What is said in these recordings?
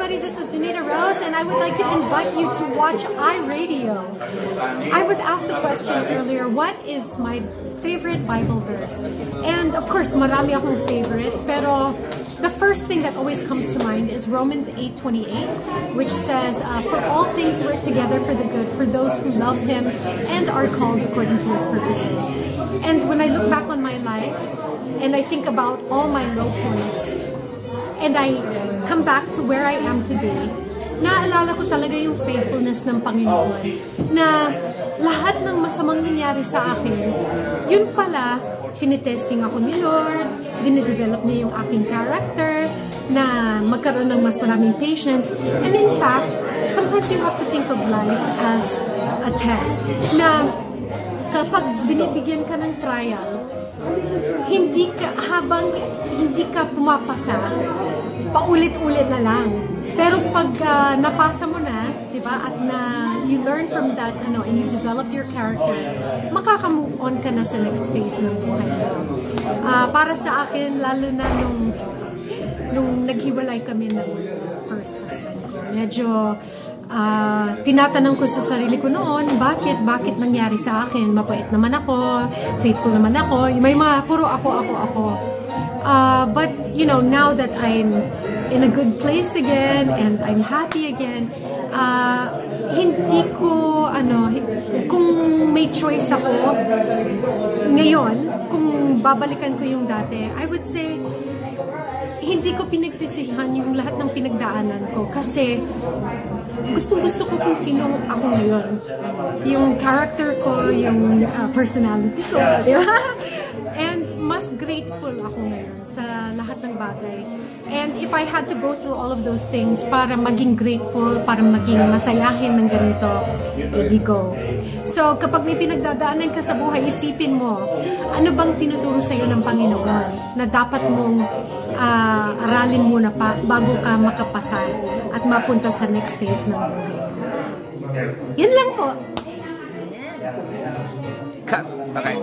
everybody. This is Danita Rose, and I would like to invite you to watch iRadio. I was asked the question earlier, what is my favorite Bible verse? And of course, marami akong favorites, pero the first thing that always comes to mind is Romans 8:28, which says, for all things work together for the good, for those who love Him and are called according to His purposes. And when I look back on my life, and I think about all my low points, and I come back to where I am today, naalala ko talaga yung faithfulness ng Panginoon, na lahat ng masamang nangyari sa akin, yun pala, tinitesting ako ni Lord, dinidevelop niya yung aking character, na magkaroon ng mas maraming patience. And in fact, sometimes you have to think of life as a test, na kapag binibigyan ka ng trial, habang hindi ka pumapasa, paulit-ulit na lang. Pero pag napasa mo na, di ba, at you learn from that, and you develop your character, makaka-move on ka na sa next phase ng buhay mo. Para sa akin, lalo na nung naghiwalay kami ng first husband ko, medyo tinatanong ko sa sarili ko noon, bakit nangyari sa akin? Mapait naman ako, faithful naman ako, may mga puro ako. But now that I'm in a good place again and I'm happy again, hindi ko kung may choice ako ngayon, kung babalikan ko yung dati, I would say hindi ko pinagsisihan yung lahat ng pinagdaanan ko, kasi gustong-gusto ko kung sino ako ngayon. Yung character ko, yung personality ko, di ba? And mas grateful ako ngayon sa lahat ng bagay. And if I had to go through all of those things para maging grateful, para maging masayahin ng ganito, edi go. So, kapag may pinagdadaanan ka sa buhay, isipin mo, ano bang tinuturo sa'yo ng Panginoon na dapat mong aralin muna pa bago ka makapasa at mapunta sa next phase ng buhay. Yun lang po. Okay.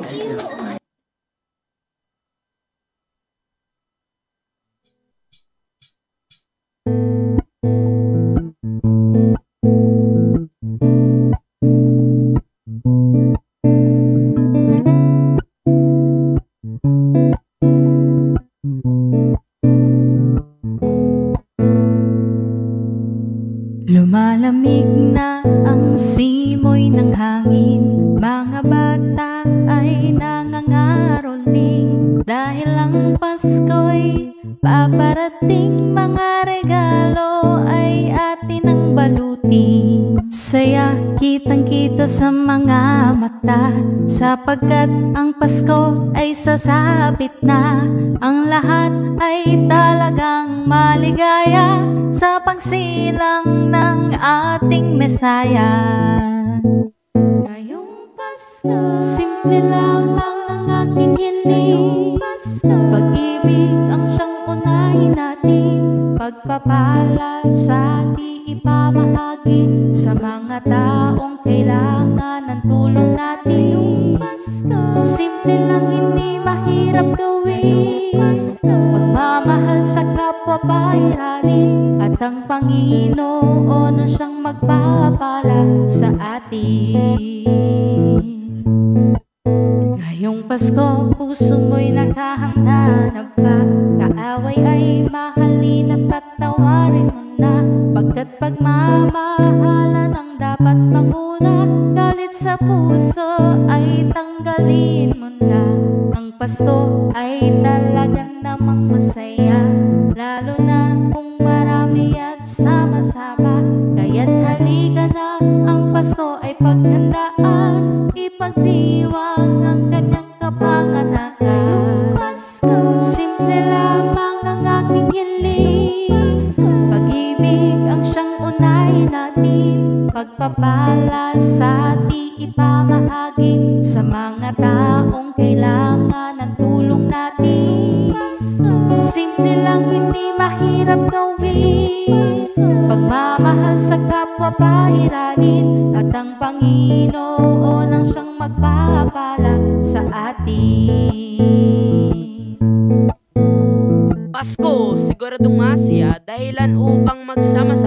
Lumalamig na ang simoy ng hangin, mga bata ay nangangaroling, dahil ang Pasko'y paparating, mga regalo ay atin ang balutin. Saya kitang-kita sa mga mata, sapagkat ang Pasko ay sasapit na. Ang lahat ay talagang maligaya sa pagsilang ng ating Mesaya. Ngayong Pasko, simple lamang ang aking hiling. Pag-ibig ang siyang unahin natin, pagpapala sa ating ipamahagi sa mga taong kailangan ng tulong natin. Simple lang, hindi mahirap gawin. Pagmamahal sa kapwa pairalin, at ang Panginoon ang siyang magpapala sa atin. Ngayong Pasko, puso mo'y naghahanda na ba? Kaaway ay mahalin at patawarin mo na, pagkat pagmamahalan ang dapat manguna. Galit sa puso ay tanggalin mo na. Ang Pasko ay talaga namang masaya, lalo na kung marami at sama-sama. Kaya't halika na, ang Pasko ay paghandaan, ipagdiwang ang kanyang kapanganakan. Simple lamang ang aking hiling, pag-ibig ang siyang unahin natin, pagpapala sa ating ipamahagi sa mga taong kailangan ng tulong natin. Simple lang, hindi mahirap gawin, pagmamahal sa kapwa pairalin, at ang Panginoon ang siyang magpapala sa atin. Pasko, siguradong masaya, dahilan upang magsama sa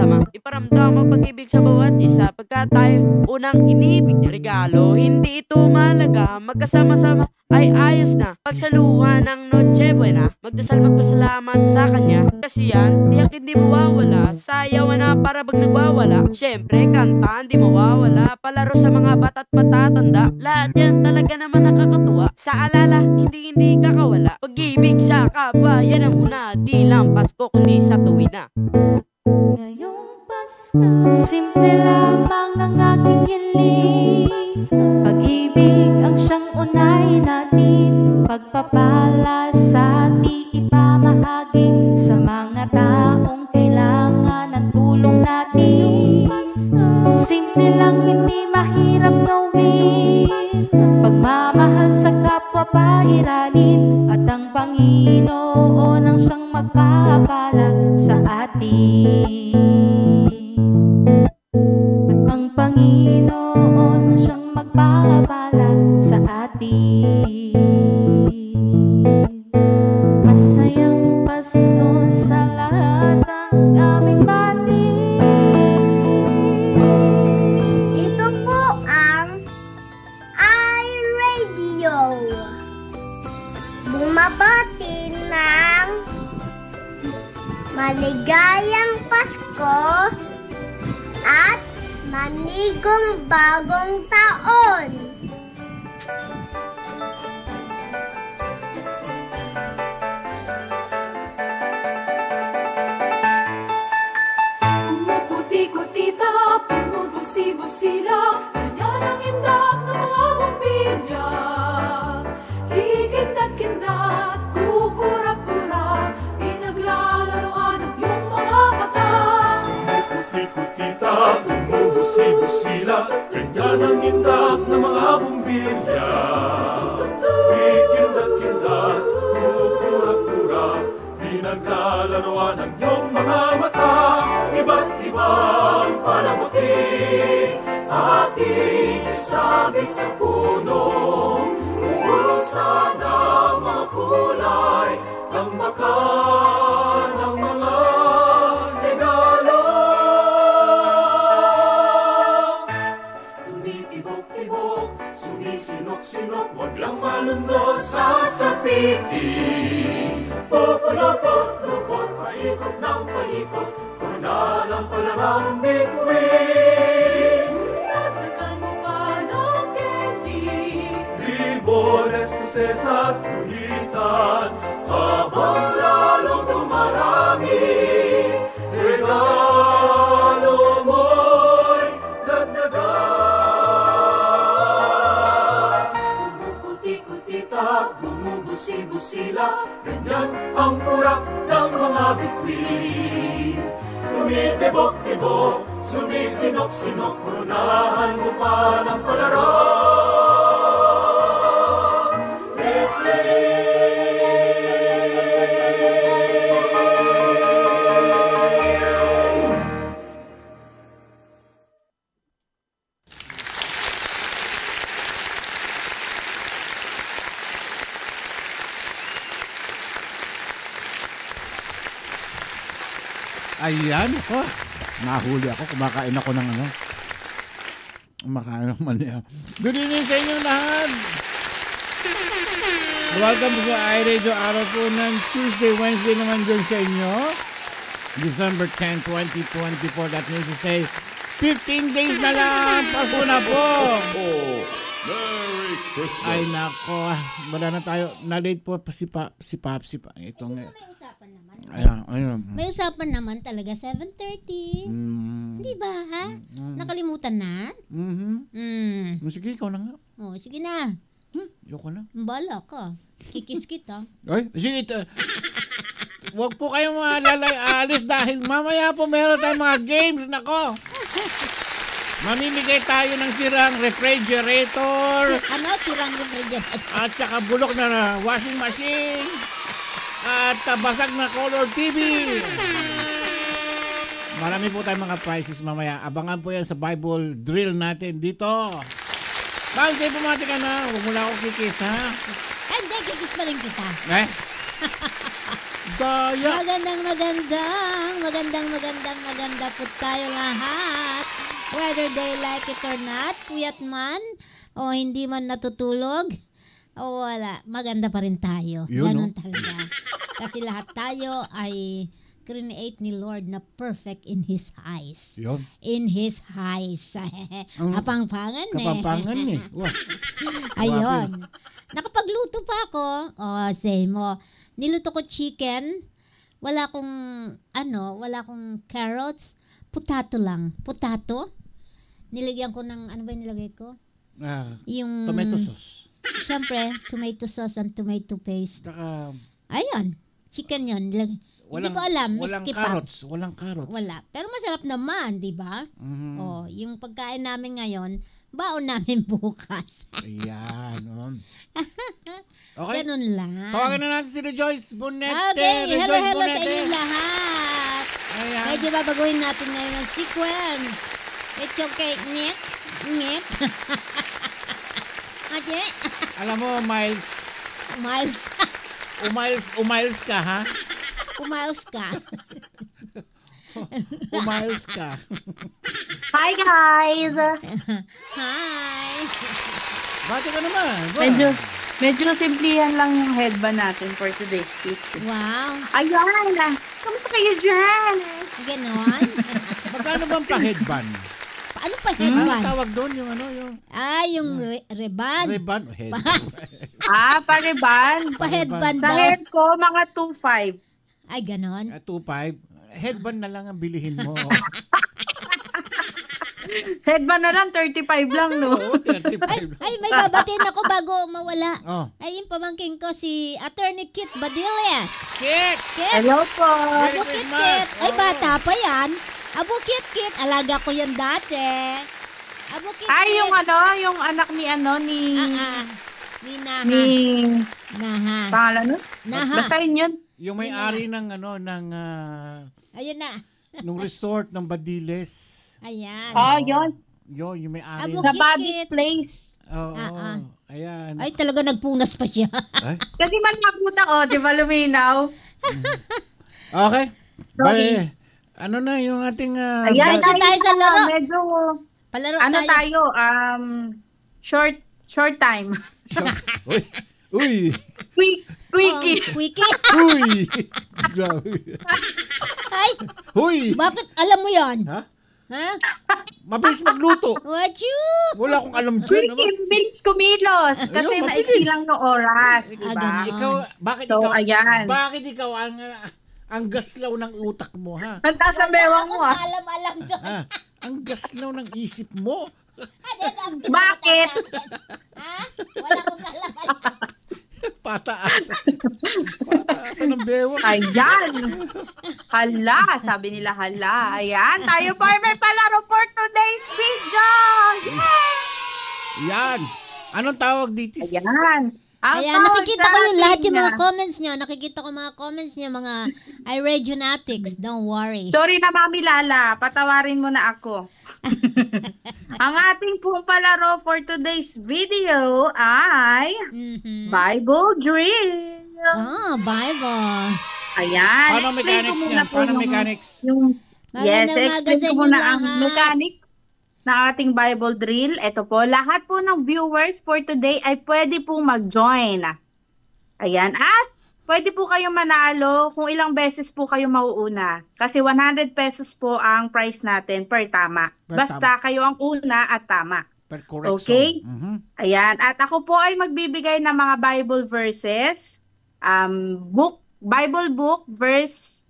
ng inibig niya. Regalo, hindi ito malaga. Magkasama-sama ay ayos na. Pagsaluhan ng Noche Buena, magdasal magpasalamat sa kanya. Kasi yan, tiyak hindi mawawala. Sayawan na para bag nagwawala. Syempre, kanta hindi mawawala. Palaro sa mga bata't matatanda. Lahat yan talaga naman nakakatuwa. Sa alala, hindi kakawala. Pag-ibig sa kabayan ang una. Di lang Pasko kundi sa tuwi na. Ngayong Pasko, simple lamang ang aking hiling. Pag-ibig ang siyang unahin natin. Pagpapala sa ating ipamahagi sa mga taong kailangan ng tulong natin. Simple lang, hindi mahirap gawin. Pagmamahal sa kapwa pairalin. At ang Panginoon ang siyang magpapala sa atin. At ang Panginoon ang siyang magpapala sa atin. Masayang Pasko sa lahat ng aming bati. Ito po ang iRadio. Bumabati ng maligayang Pasko at manigong bagong taon. Kumukuti-kutita, pumubusi-busila, ganyan ang indak ng mga bumbilya. Kikindat-kindat, kukurap-kurap, pinaglalaroan ang iyong mga mata. Kumukuti-kutita, pumubusi-busila, ganyan ang indak ng mga bumbilya. Kikindat-kindat, kukurap-kurap, pinaglalaroan ang iyong mga mata. Iba't ibang palamuti, ating isabit sa puno. Ubusan ng mga kulay, ang bakal ng mga regalo. Tumitibok-tibok, sumisinok-sinok, wag lang malunod sa sapitin. Pupulupot-lupot, paikot ng paikot, korona ng palarang bituin. Dagdagan mo pa ng candy, Ribones, kuses at kuhitan, habang lalong dumarami. Regalo mo'y dagdagan. Kumukuti-kutita, bumubusi-busila, ganyan ang kurap ng mga bituin. Tumitibok-tibok, sumisinok-sinok, koronahan mo pa ng palarang bituin. Ayan ako. Nahuli ako. Kumakain ako ng ano. Kumakain ako mali. Good evening sa inyo lahat. Welcome to iRadio. Araw po ng Tuesday, Wednesday naman dyan sa inyo. December 10, 2024. That means to say, 15 days na lang. Pasko na po. Merry Christmas. Ay nako. Wala na tayo. Na-late po si Pap. Itong... May usapan naman. Ayun. May usapan naman talaga, 7:30. Di ba, ha? Nakalimutan na? Sige, ikaw na nga. Oh, sige na. Yoko na. Bala ka. Kikis kita. Ay, sige. Huwag po kayong alis dahil mamaya po meron tayong mga games. Nako. Mamimigay tayo ng sirang refrigerator. Ano? Sirang refrigerator. At saka bulok na washing machine. At basag na color TV. Marami po tayong mga prizes mamaya. Abangan po yan sa Bible drill natin dito. Ma'am, say pumati ka na. Huwag mo na ako kikis, ha? Hindi, kikis pa rin kita. Eh? Daya. Maganda po tayo lahat. Whether they like it or not, puyat man, o hindi man natutulog, o wala, maganda pa rin tayo. Yun, Ganun talaga. Kasi lahat tayo ay create ni Lord na perfect in His eyes. Yun. In His eyes. Kapangpangan eh. Kapampangan eh. Wah. Ayun. Nakapagluto pa ako. Say mo. Niluto ko chicken. Wala akong carrots. Potato lang. Potato. Nilagyan ko ng, ano ba yung nilagay ko? Yung Tomato sauce. Siyempre, tomato sauce and tomato paste. Saka, Ayun. Chicken yun. Hindi ko alam. Walang Skip carrots. Walang carrots. Wala. Pero masarap naman, di ba? Yung pagkain namin ngayon, baon namin bukas. Ayan. Okay. Ganun lang. Tawagan na natin si Rejoice Bonete. Okay, hello Rejoice sa inyong lahat. Ayan. Medyo babaguhin natin ngayon ang sequence. It's okay, Nick. Okay. Alam mo, Miles. Umiles ka, ha? Umiles ka. Umiles ka. Hi guys! Hi. Bati ka naman. Ba? Medyo simplihan lang yung headband natin for today's speech. Wow. Ayan! Kamusta kayo dyan? Ganon. Magkano bang pa-headband? Paano pa Ano headband? tawag doon? Yung Yung reban. Reban? Headband. Pariban. Pa-headband Sa daw. head ko, mga 2.5. Ay, ganon. 2.5. Headband na lang ang bilihin mo. Headband na lang, 35 lang, no? Oo, 35 lang. Ay, may babatiin ako bago mawala. Oh. Ay, yung pamangking ko, si Attorney Kit Badilla. Kit! Kit! Hello po. Abo Merry Kit Christmas. Kit. Ay, Oo. bata pa yan. Abo Kit Kit. Alaga ko yan dati. Abo Kit Kit. Ay, yung anak ni Ni Naha. ni, Naha. pangalan nun? Naha. Basahin yun. Yung may-ari ng Ayun na. nung resort ng Badiles. Ayan. Yun. Yung may-ari. Abo Sa Kit Buddy's Kit. Place. Oo. Ayan. Ay, talaga nagpunas pa siya. Ay. Kasi malapot ako, di ba luminaw? Okay. Sorry. Bale, ano na yung ating... Ayan, Medyo tayo sa laro. Medyo, Palaro tayo, short time. Uy! Quickie. Quickie. Uy! Grabe. Ay, Uy! bakit alam mo yan? Ha? Ha? Mabilis magluto. What you? Wala akong alam dyan. Quickie, bilis kumilos. Kasi Ayun, maiksi mabilis. lang yung oras. Diba? ganun. Ikaw, bakit So, ikaw? ayan. Bakit ikaw ang gaslaw ng utak mo, ha? Ang taas ang bewang mo, ah. Alam doon. Ha? Ang gaslaw ng isip mo. Bakit? Ha? Wala akong alam. Pataasan. Pataasan ng bewang. Ayan. Hala, sabi nila hala. Ayan, tayo po ay may palaro for today's video. Yay! Yan. Anong tawag dito? Ayan. Ang Ayan, tawag nakikita sa ko yung lahat yung atin mga na- comments nyo. Nakikita ko mga comments nyo, mga iRegionatics. Don't worry. Sorry na, Mami Lala. Patawarin mo na ako. Ang ating pong palaro for today's video ay Mhm. Bible Drill. Bible. Ayan. Paano explain ko mechanics muna yan? po Paano yung- mechanics? Magandang umaga explain sa ko inyo muna ang lahat. mechanics ng ating Bible Drill. Ito po, lahat po ng viewers for today ay pwede pong mag-join. Ayan. At pwede po kayong manalo kung ilang beses po kayo mauuna. Kasi 100 pesos po ang price natin per tama. Per Basta kayo ang una at tama. Per correct Okay. song. Mhm. Ayan. At ako po ay magbibigay ng mga Bible verses. Bible book, verse,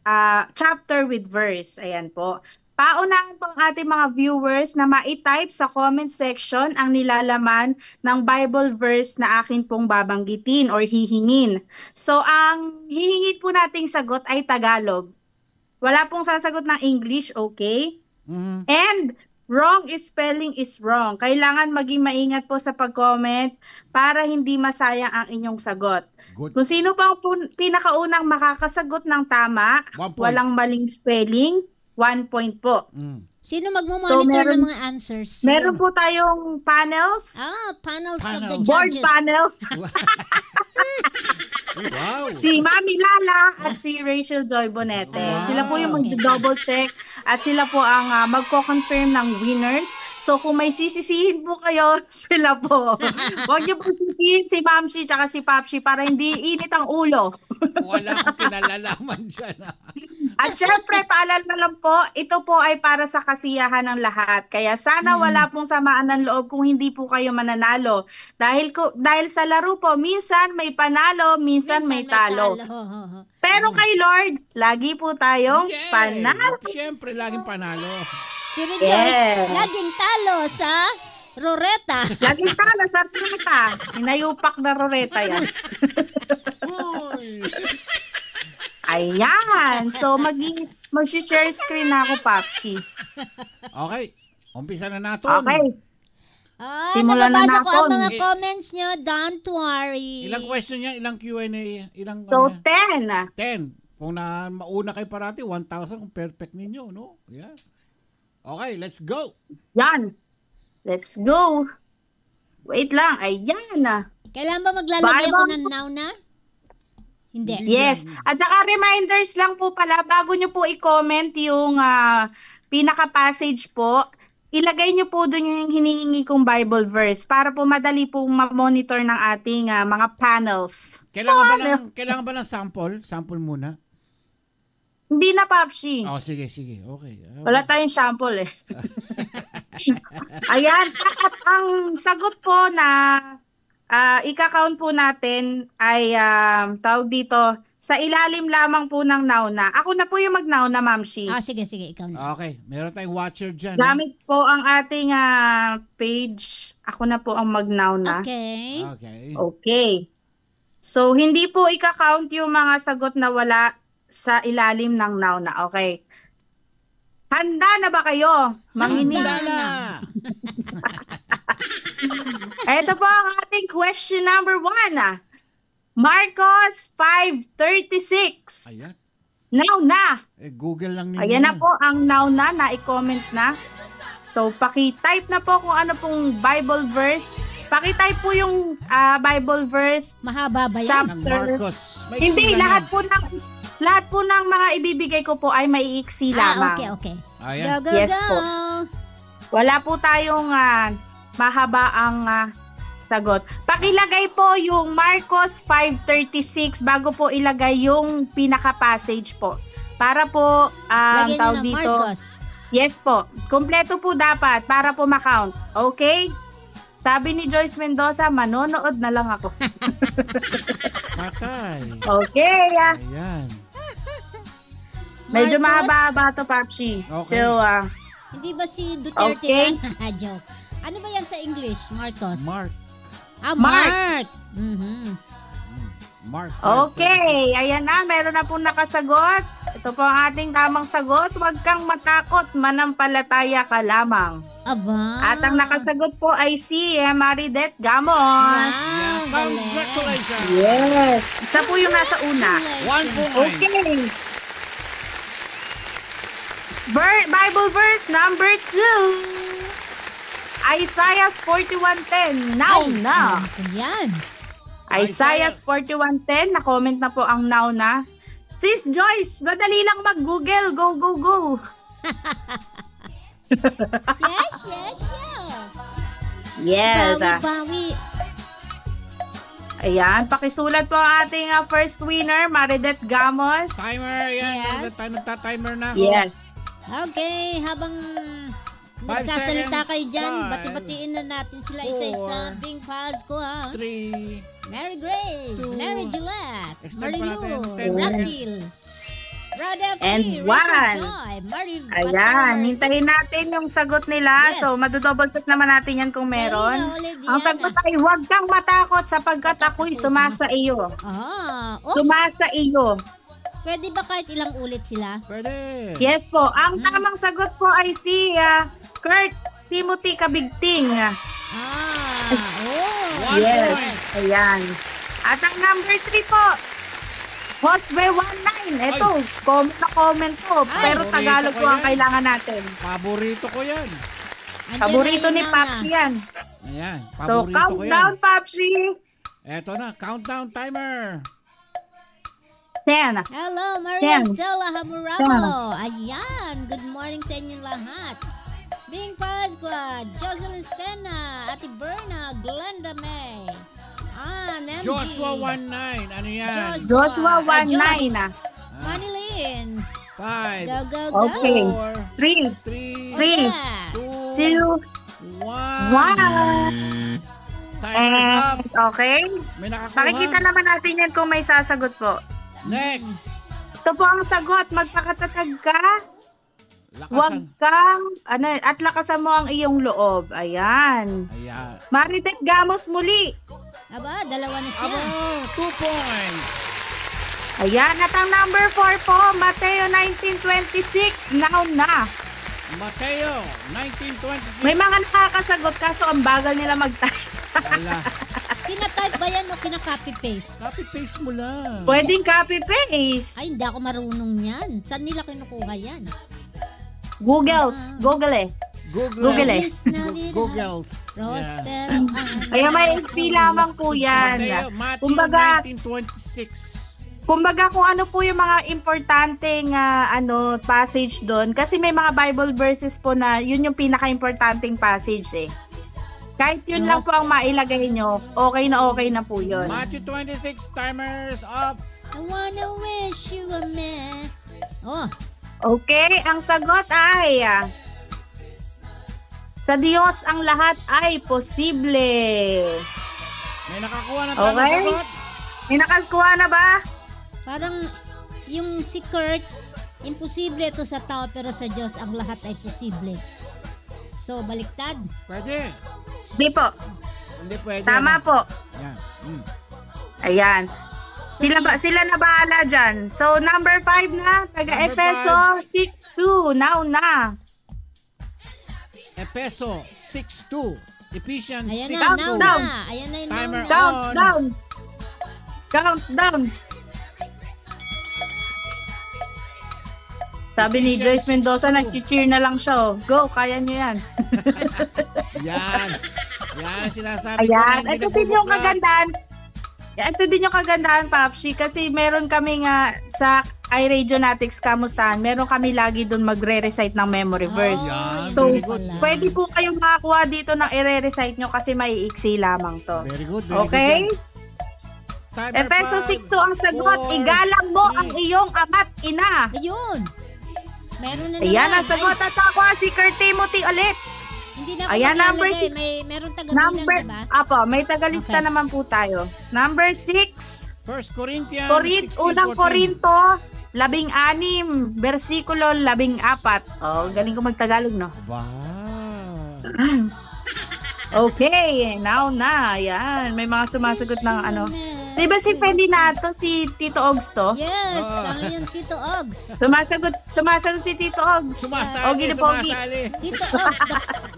chapter with verse. Ayan po. Paunahan po ang ating mga viewers na ma-type sa comment section ang nilalaman ng Bible verse na akin pong babanggitin or hihingin. So, ang hihingin po nating sagot ay Tagalog. Wala pong sasagot ng English, okay? Mhm. And wrong spelling is wrong. Kailangan maging maingat po sa pag-comment para hindi masayang ang inyong sagot. Good. Kung sino pa ang pinakaunang makakasagot ng tama, 1 point. walang maling spelling, 1 point po. Mm. Sino magmumonitor meron- ng mga answers? Meron po tayong panels, Panels of the Panels. board judges. panel, Wow. si Mami Lala at si Rachel Joy Bonete. Wow. Sila po yung mag-double check at sila po ang magko-confirm ng winners. So kung may sisisihin po kayo, sila po. Huwag niyo po sisihin si Mamshi tsaka si Papshi para hindi init ang ulo. Wala akong kinalalaman dyan. At syempre, paalala lang po, ito po ay para sa kasiyahan ng lahat. Kaya sana wala pong samaan ng loob kung hindi po kayo mananalo. Dahil sa laro po, minsan may panalo, minsan may talo. Pero kay Lord, lagi po tayong panalo. Siyempre, laging panalo. Si Rejoice, laging talo sa Roreta. Laging talo sa Roreta. Hinayupak na Roreta yan. Ayan. So, mag-share screen na ako, Papsi. Okay. Umpisa na natin. Okay. Simulan na natin. Ko ang mga comments nyo. Don't worry. Ilang question yan? Ilang Q&A? So, 10. 10. Kung mauna kayo parati, 1,000 kung perfect ninyo, no? Yeah. Okay, let's go. Yan. Let's go. Wait lang. Ayan. Kailan ba maglalagay ako ng now na? Hindi. Yes. At saka reminders lang po pala, bago nyo po i-comment yung pinaka-passage po, ilagay nyo po doon yung hinihingi kong Bible verse para po madali pong ma-monitor ng ating mga panels. Kailangan ba ng sample? Sample muna? Hindi na, Papshi. Oh, sige. Okay. Wala tayong sample eh. Ayan. At ang sagot po na ika-count po natin ay tawag dito, sa ilalim lamang po ng nauna. Ako na po yung mag-nauna, Mamshi. Sige, ikaw na. Okay, meron tayong watcher dyan. Gamit po ang ating page. Ako na po ang mag-nauna. Okay. So, hindi po ika-count yung mga sagot na wala sa ilalim ng nauna. Okay. Handa na ba kayo? Handa na! Ito po ang ating question number 1. Marcos 5:36. Ayan. Now na. Google lang ninyo. Ayan na po ang now na, na-i-comment na. So, paki-type na po kung ano pong Bible verse. Paki-type po yung Bible verse. Mahaba ba yan? Chapter. Marcos. Hindi, lahat po ng mga ibibigay ko po ay maiiksi lamang. Okay. Ayan. Go. Yes po. Wala po tayong mahaba ang sagot. Pakilagay po yung Marcos 5:36 bago po ilagay yung pinaka-passage po. Para po, tawag dito. Marcos. Yes po. Kompleto po dapat para po ma-count. Okay? Sabi ni Joyce Mendoza, manonood na lang ako. Patay. Okay. Ayan. Medyo mahaba-haba to, Papshi. Okay. So, hindi ba si Duterte yan? Joke. Ano ba yan sa English, Marcos? Mark. Mark. Mark. Okay. Ayan na. Meron na pong nakasagot. Ito po ang ating tamang sagot. Huwag kang matakot. Manampalataya ka lamang. Aba. At ang nakasagot po ay si Maridet Gamon. Wow. Congratulations. Yes. Siya po yung nasa una. 1 point. Okay. Bible verse number 2. Isaiah 41:10. Now na. Yan. Isaiah 41:10. Na-comment na po ang now na. Sis Joyce, madali lang mag-Google. Go. Yes. Bawi. Ayan, pakisulat po ang ating first winner, Maridet Gamos. Timer, yan. Yes. Nagta-timer na. Yes. Okay, habang 5 nagsasalita seconds. kayo dyan, 5, bati-batiin na natin sila 4, isa-isa. Bing Pasko ha. 3. Mary Grace, 2, Mary Gillette, extend Mary pa natin, Lou, 10 Raquel, Brother F. And Rachel 1. Joy, Mary Ayan, hintayin natin yung sagot nila. Yes. So, madodouble check naman natin yan kung meron. Ang sagot ay, huwag kang matakot sapagkat ako'y sumasa iyo. Oops. Sumasa iyo. Pwede ba kahit ilang ulit sila? Pwede. Yes po. Ang tamang sagot po ay si Kurt Timothy Kabigting. Yes. point. Ayan. At ang number 3 po, Hosbe 19. Ito, comment po. Pero Tagalog po ang kailangan natin. Paborito ko yan. Paborito ni Papsi yan. Ayan, So, paborito ko yan. countdown, Papsi. Eto na, countdown timer. 10, 10. Hello, Maria Ten. Stella Hamuramo. Ayan, good morning sa inyong lahat. Bing Pasqua, Jocelyn Spena, Ate Berna, Glenda May. MG. Joshua 19. Ano yan? Joshua 19. Joyce. Manilyn. 5, Go, go, go. Okay. 4, 3, 3, Oh, 3, yeah. 2, 2, 1. 1. Timer's up. Okay. May nakakuha. Pakikita naman natin yan kung may sasagot po. Next. Ito po ang sagot. Magpakatatag ka. Huwag Lakasan. kang, at lakasan mo ang iyong loob. Ayan. Ayan. Maritet Gamos muli. Aba, dalawa na siya. Abo, 2 points. Ayan. At ang number 4 po, Mateo 19:26. Now na. Mateo 19:26. May mga nakakasagot kaso ang bagal nila mag-type. Wala. Kina-type ba yan o kina-copy-paste? Copy-paste mo lang. Pwedeng copy-paste. Ay, hindi ako marunong yan. Saan nila kinukuha yan? Google eh. Google eh. Googles. Prospero. Kaya may XP lamang po yan. Mateo Kumbaga, 19:26. Kumbaga kung ano po yung mga importanteng passage doon kasi may mga Bible verses po na yun yung pinaka-importanting passage eh. Kahit yun lang po ang mailagay nyo, okay na po yun. Matthew 26, timers up. I wanna wish you a man. Oh, Okay, ang sagot ay sa Diyos ang lahat ay posible. May nakakuha ng tamang Okay. sagot. May nakakuha na ba? parang yung si Kurt, imposible ito sa tao pero sa Diyos ang lahat ay posible. So, baliktad. Pwede. Di po. Hindi pwede. Tama po. Yan. Ayan. So, Sila na bahala dyan. So, number 5 na. Taga Number Efeso 6:2. Now na. Efeso 6:2. Ephesians Ayan 6:2. na, now down. na. Ayan na yung Timer now na. on. Down. Countdown. Sabi ni Joyce Mendoza, nag-cheer na lang siya. Oh. Go, kaya niyo yan. Yan. Yan, sinasabi Ayan. ko na hindi Ito din yung nagbubuklat. kagandahan. Ito din yung kagandahan, Papsi. Kasi meron kami nga sa iRadionatics Kamustahan, meron kami lagi doon magre-recite ng memory verse. Yan, So, very good. pwede po kayong makakuha dito ng i-recite nyo kasi maiiksi lamang to. Very good. Very Okay? good. Timer Efeso 5, 6:2 ang sagot. 4, Igalang mo 3. ang iyong ama't ina. Ayun. Meron na naman. Ayan ang sagot at ako, si Kurt Timothy ulit. Hindi na ako Ayan, number maglalagay. six. Meron tagabilang, Number, diba? apo, may tagalista Okay. naman po tayo. Number 6, 1 Corinthians 16:14. Unang Korinto, 16, versikulo 14. Oh, galing ko magtagalog, no? Wow. Okay, now na. Ayan, may mga sumasagot ng ano. Di ba si Ferdinando, si Tito Ogs to? Yes, ang yung Tito Ogs. Sumasagot si Tito Ogs. Sumasali, Ogi na Pogi. sumasali. Tito Ogs,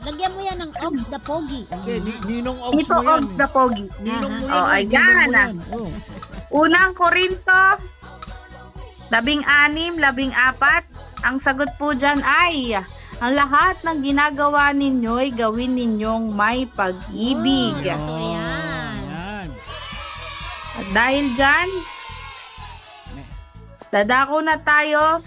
lagyan mo yan ng Ogs the Pogi. Hindi, Ninong Ogs Tito mo yan. Ogs the Pogi. Ninong mo yan. Oh, Ninong ayan. mo yan. Oh. Unang Korinto, 16, 14. Ang sagot po dyan ay, ang lahat ng ginagawa ninyo ay gawin ninyong may pag-ibig. Ito yan. Ayan. At dahil dyan, dadako na tayo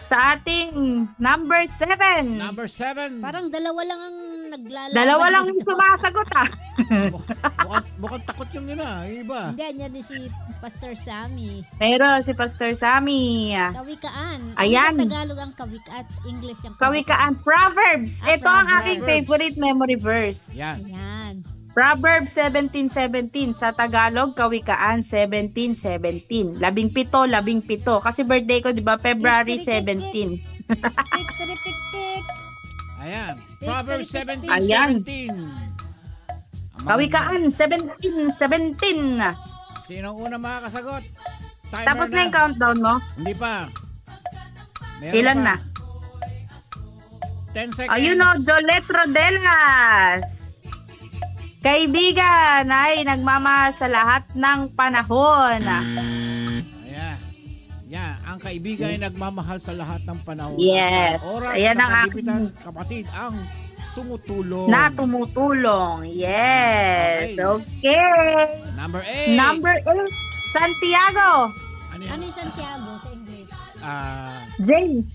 sa ating number 7. Number 7. Parang dalawa lang ang naglalaban. Dalawa lang yung dito. sumasagot Mukhang takot yung ina. Yung iba. Hindi, yan din si Pastor Sammy. Pero si Pastor Sammy, Kawikaan. Ayan. Ano sa Tagalog ang kawik at English ang kawikaan, Proverbs. Ito ang Proverbs. aking favorite memory verse. Yan. Ayan. Proverbs 17:17 sa Tagalog, Kawikaan 17:17. 17. Kasi birthday ko, 'di ba? February 17. Tik, tik, tik, tik. Ayan. Proverbs 17:17. Ayan. 17. Kawikaan 17:17. Sinong una makakasagot? Timer Tapos na yung countdown mo? Hindi pa. Meron Ilan pa. na? 10 seconds. Ayun o, Jolet Rodelas. Kaibigan ay nagmamahal sa lahat ng panahon. Ayan. Yan. Ang kaibigan ay nagmamahal sa lahat ng panahon. Yes. At sa oras Ayan ng ang kagipitan, kapatid, ang tumutulong. Na tumutulong. Yes. Okay. Number 8. Number 8. Santiago Ano yan? Ano yung Santiago sa English? James.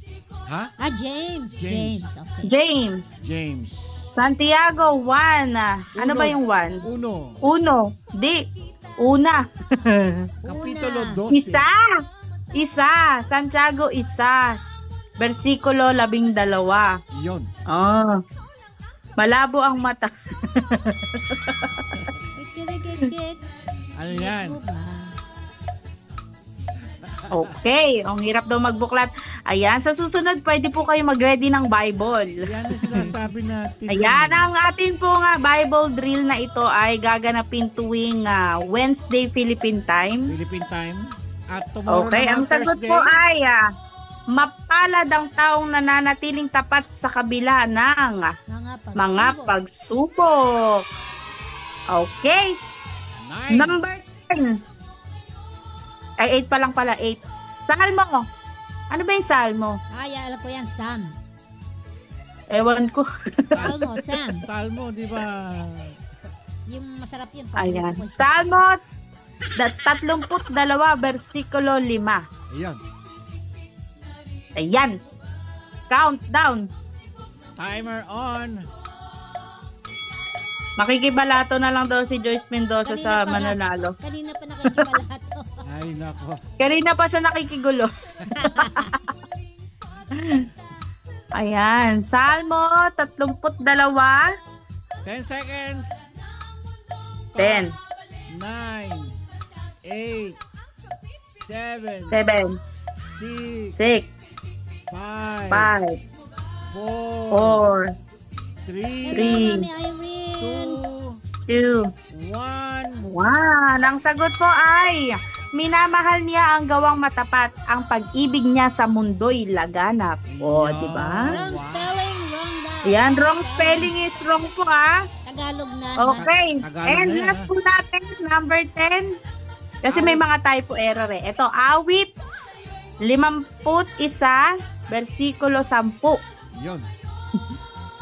Ha? James. James. Okay. James. James. Santiago 1. Ano Uno. ba yung 1? Uno. Uno. Di. Una. Kapitulo 12. Isa. Santiago 1. Versikulo 12. Yun. Oh. Malabo ang mata. Kik. Ano yan? Okay. Ang hirap daw magbuklat. Ayan. Sa susunod, pwede po kayo mag-ready ng Bible. Yan ang sinasabi natin. Ayan, ang atin po nga Bible drill na ito ay gaganapin tuwing Wednesday Philippine Time. Philippine time. At tomorrow Okay, ang naman, sagot Thursday. po ay mapalad ang taong nananatiling tapat sa kabila ng mga pagsubok. Okay, Nine. number 10. Ay, 8 pa lang pala, 8. Salmo. Ano ba yung Salmo? Ay, alam ko yan, Sam. Ewan ko. Sam. Salmo, di ba? Yung masarap yun. Ayan. Salmo 32, versikulo 5. Ayan. Ayan. Countdown. Timer on. Makikibalato na lang daw si Joyce Mendoza sa mananalo. Kanina pa nakikibalato. Ay, nako. Kanina pa siya nakikigulo. Ayan. Salmo 32. 10 seconds. 10, 9, 8, 7, 7, 6, 6, 5, 5, 4, 4, 3, 3, Irene. 2, 1. 1. Ang sagot po ay minamahal niya ang gawang matapat. Ang pag-ibig niya sa mundo'y laganap. O, di ba? Wrong spelling, wrong daw. Yan, wrong spelling is wrong po Tagalog na. Okay. Tagalog And na yan, last po natin, number 10. Kasi may mga typo error eh. Ito, awit 51, versikulo 10. Yun.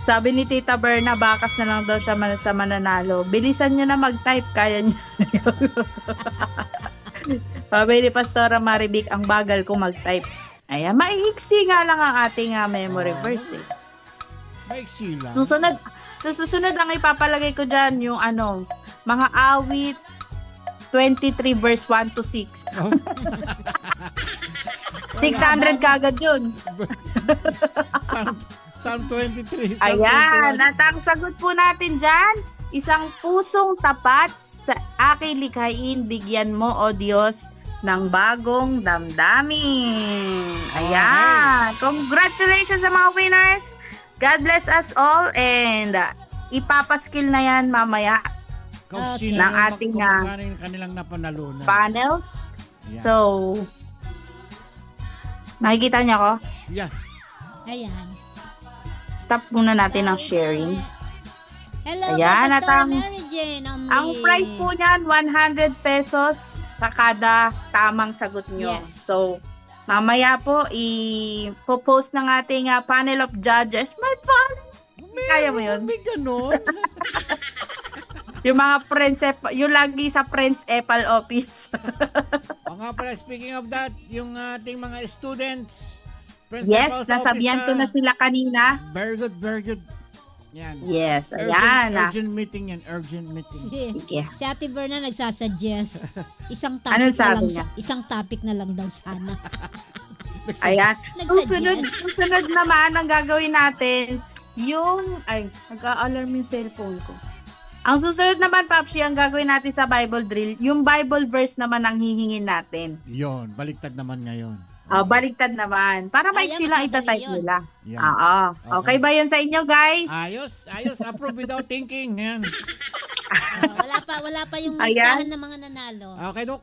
Sabi ni Tita Berna, bakas na lang daw siya sa mananalo. Bilisan niyo na mag-type, kaya niyo. Sabi ni Pastora Marivic, ang bagal ko mag-type. Ayan, maihiksi nga lang ang ating memory verse eh. Maiksi lang. Susunod ang ipapalagay ko dyan, yung mga awit 23 verse 1 to 6. 600 kagad yun. Psalm 23. Ayan, at ang sagot po natin dyan, isang pusong tapat sa aking likhain, bigyan mo, O Diyos, ng bagong damdamin. Ayan. Congratulations sa mga winners. God bless us all and ipapaskill na yan mamaya Kung Okay. sino ng yung ating kanilang napanalunan. panels. Ayan. So, nakikita niyo ako? Yeah. Ayan. Stop muna natin ang sharing. Hello, Ayan, at Pastor ang- Mary Jane. Ang price po niyan, 100 pesos sa kada tamang sagot nyo. Yes. So, mamaya po, i-post ng ating panel of judges. May panel. Kaya mo yun? May ganon. Yung mga yung lagi sa Prince Apple office. O nga pala, speaking of that, yung ating mga students, Yes, principals sa nasabihan office ko na sila kanina. Very good, very good. Yan. Yes, ayan. Urgent meeting yan, urgent meeting. Sige. Si Ate Berna nagsasuggest. Isang Anong topic na sabi lang niya? isang topic na lang daw sana. Ayan. Nagsuggest. Susunod naman, ang gagawin natin, nag-a-alarm yung cellphone ko. Ang susunod naman, Papsi, ang gagawin natin sa Bible drill, yung Bible verse naman ang hihingin natin. Yon, baliktad naman ngayon. Baligtad naman. Para may Ayan, silang mas madali itatype yun. nila. Yan. Oo. Okay ba yun sa inyo, guys? Ayos. Approve without thinking. Yan. Wala pa yung Ayan. listahan ng mga nanalo. Okay, Dok.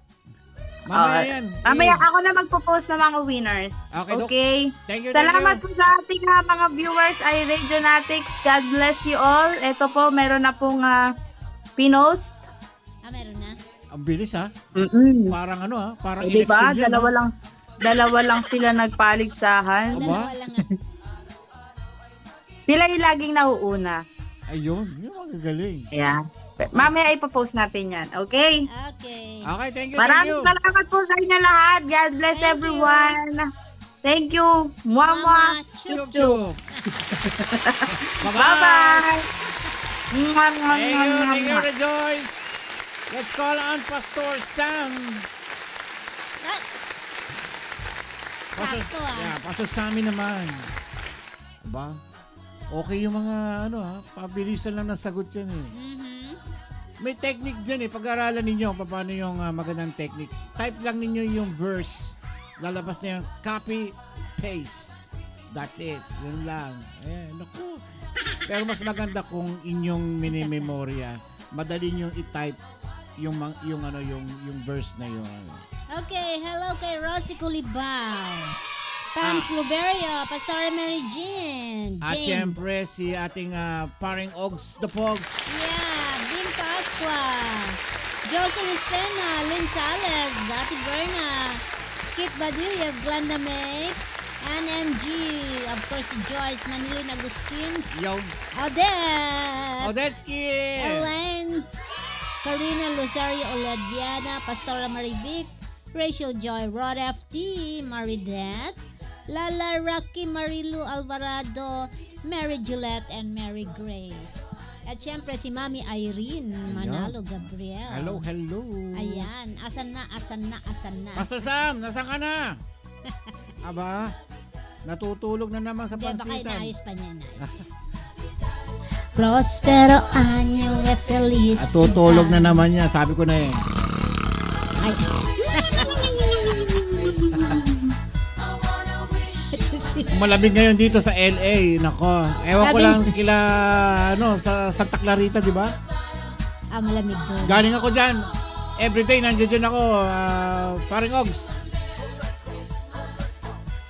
Mamaya yan. Mamaya ako na magpo-post ng mga winners. Okay, Dok. Okay? Thank you, Salamat thank you. po sa ating mga viewers ay Radionatics. God bless you all. Ito po, meron na pong pinost. Meron na? Ang bilis, ha? Parang parang Diba? election yan. Dalawa lang sila nagpaligsahan. Aba? Dalawa lang nga. Sila yung laging nauuna. Ayun, yung magagaling. Ayan. Mamaya ipopost natin yan. Okay? Okay. Okay, thank you, Maraming salamat po sa inyo lahat. God bless Thank everyone. Thank you. Mama. Mama, Chup, chup. chup. Bye-bye. Thank you, Rejoice. Let's call on Pastor Sam. Ah, sakto ah. Yeah, Pastor Sammy naman. Aba, okay yung mga pabilisan lang ng sagot yan eh. May technique dyan eh. Pag-aralan ninyo paano yung magandang technique. Type lang ninyo yung verse. Lalabas na yung copy, paste. That's it. Yun lang. Naku. Pero mas maganda kung inyong mini-memorya. Madali nyo i-type yung verse na yun. Okay, hello kay Rosie Culibao. Pams Luberio, Pastora Mary Jean. At syempre si ating paring Ogs the Pogs. Yeah, Vin Pasqua. Jocelyn Espena, Lynn Sales, Dati Berna, Kit Badillas, Glenda May, NMG, of course si Joyce, Manilin Agustin, Yo. Odette, Odetsky. Elaine, Karina Luzario Olediana, Pastora Marivic, Rachel Joy, Rod FT, Maridet, Lala Rocky, Marilu Alvarado, Mary Juliet, and Mary Grace. At syempre si Mami Irene Manalo Gabriel. Hello. Ayan, asan na. Pastor Sam, nasan ka na? Aba, natutulog na naman sa Baka pansitan. inaayos pa niya. Prospero año e feliz. At tutulog na naman niya, sabi ko na eh. Ay. Malamig ngayon dito sa LA. Nako, ewan ko lang kila sa Santa Clarita, di ba? Malamig doon. Galing ako dyan. Everyday nandiyan ako, paring Ogs.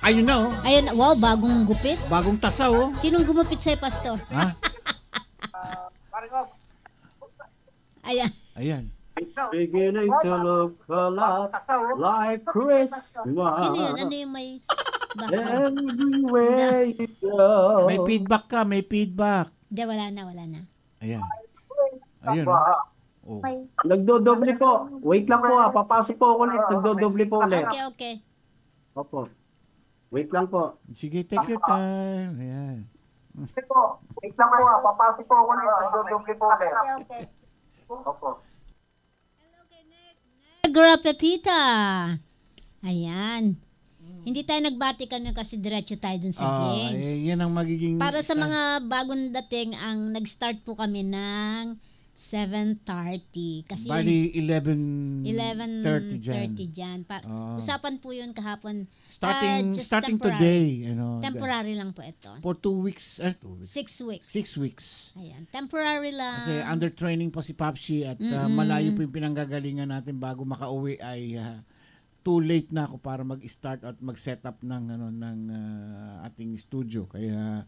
Ayun na oh. Ayun, wow, bagong gupit. Bagong tasa oh. Sinong gumupit sa'yo, Pastor? Ha? Ayan. It's beginning to look a lot like Christmas. Sino yun? Ano yung may Everywhere you go. May feedback. Hindi, wala na. Ayan. Ayun oh. Nagdodoble po. Wait lang po papasok po ako ulit. Nagdodoble po ulit. Okay. Opo. Wait lang po. Sige, take your time. Ayan. Wait lang po papasok po ako ulit. Nagdodoble po ulit. Okay. Opo. Negra Pepita. Ayan. Hindi tayo nagbati kanina kasi diretso tayo dun sa games. Yan ang magiging... Para sa mga bagong dating, ang nag-start po kami ng 7:30. Kasi bali 11:30 dyan. Usapan po yun kahapon. Starting today. Temporary lang po ito. For 2 weeks. 6 weeks. 6 weeks. Ayan. Temporary lang. Kasi under training po si Papsi at malayo po yung pinanggagalingan natin bago makauwi ay too late na ako para mag-start at mag-set up ng ating studio. Kaya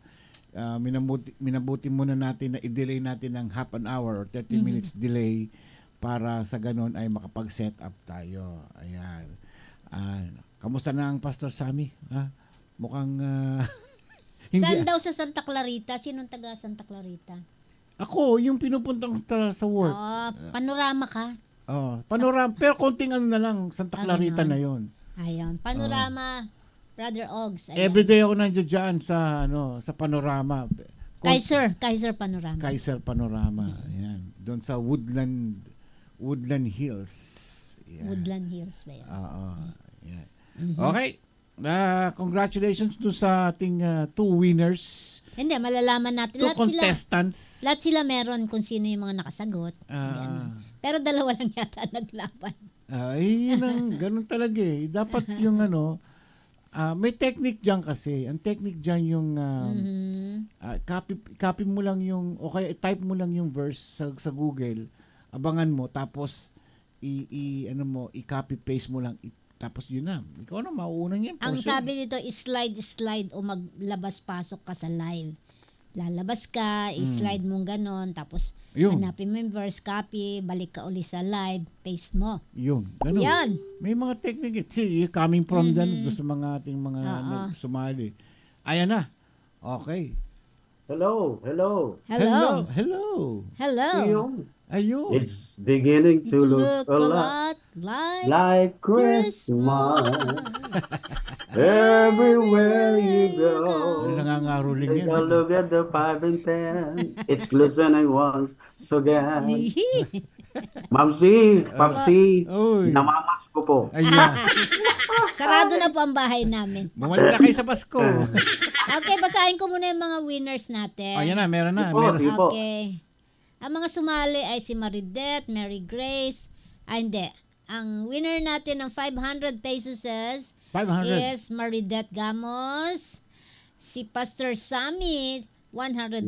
minabuti muna natin na i-delay natin ng half an hour or 30 minutes delay para sa ganun ay makapag-set up tayo. Ayan. Kamusta na ang Pastor Sammy? Mukhang hindi. Saan daw sa Santa Clarita? Sinong taga Santa Clarita? Ako, yung pinupuntang sa work. Panorama ka? Panorama. Pero konting na lang, Santa Clarita na yon. Ayun. Panorama, Brother Ogs. Ayan. Everyday ako nandiyan dyan sa Panorama. Kaiser Panorama. Kaiser Panorama. Ayan. Doon sa Woodland Hills. Ayan. Woodland Hills ba yun? Ayan. Okay. Congratulations to sa ating 2 winners. Hindi, malalaman natin. 2 contestants. Lahat sila meron kung sino yung mga nakasagot. Pero dalawa lang yata naglaban. Ganun talaga eh. Dapat yung may technique dyan kasi. Ang technique dyan yung copy mo lang yung, o kaya type mo lang yung verse sa Google. Abangan mo, tapos i-copy paste mo lang. Tapos yun na. Ikaw na, mauunang yan. Ang sabi dito, slide o maglabas-pasok ka sa live. Lalabas ka, i-slide mo ganon, tapos hanapin mo yung verse, copy, balik ka uli sa live, paste mo. Yun, ganon. Yan. May mga technique. See, coming from doon sa mga ating mga sumali. Ayan na. Okay. Hello. Hello. Ayun. It's beginning to look a lot like Christmas. Everywhere you go. Nangangaroling Take yan. a look at the 5 and 10. It's glistening once again. Mamsi, Papsi, Uy. namamas ko po. Ayan. Sarado na po ang bahay namin. Bumalik na kayo sa Pasko. Okay, basahin ko muna yung mga winners natin. Ayan na, meron na. Sige po, Meron. sige po. Okay. Ang mga sumali ay si Maridet, Mary Grace. Hindi. Ang winner natin ng 500 pesos 500. is Maridet Gamos. Si Pastor Sammy, $100.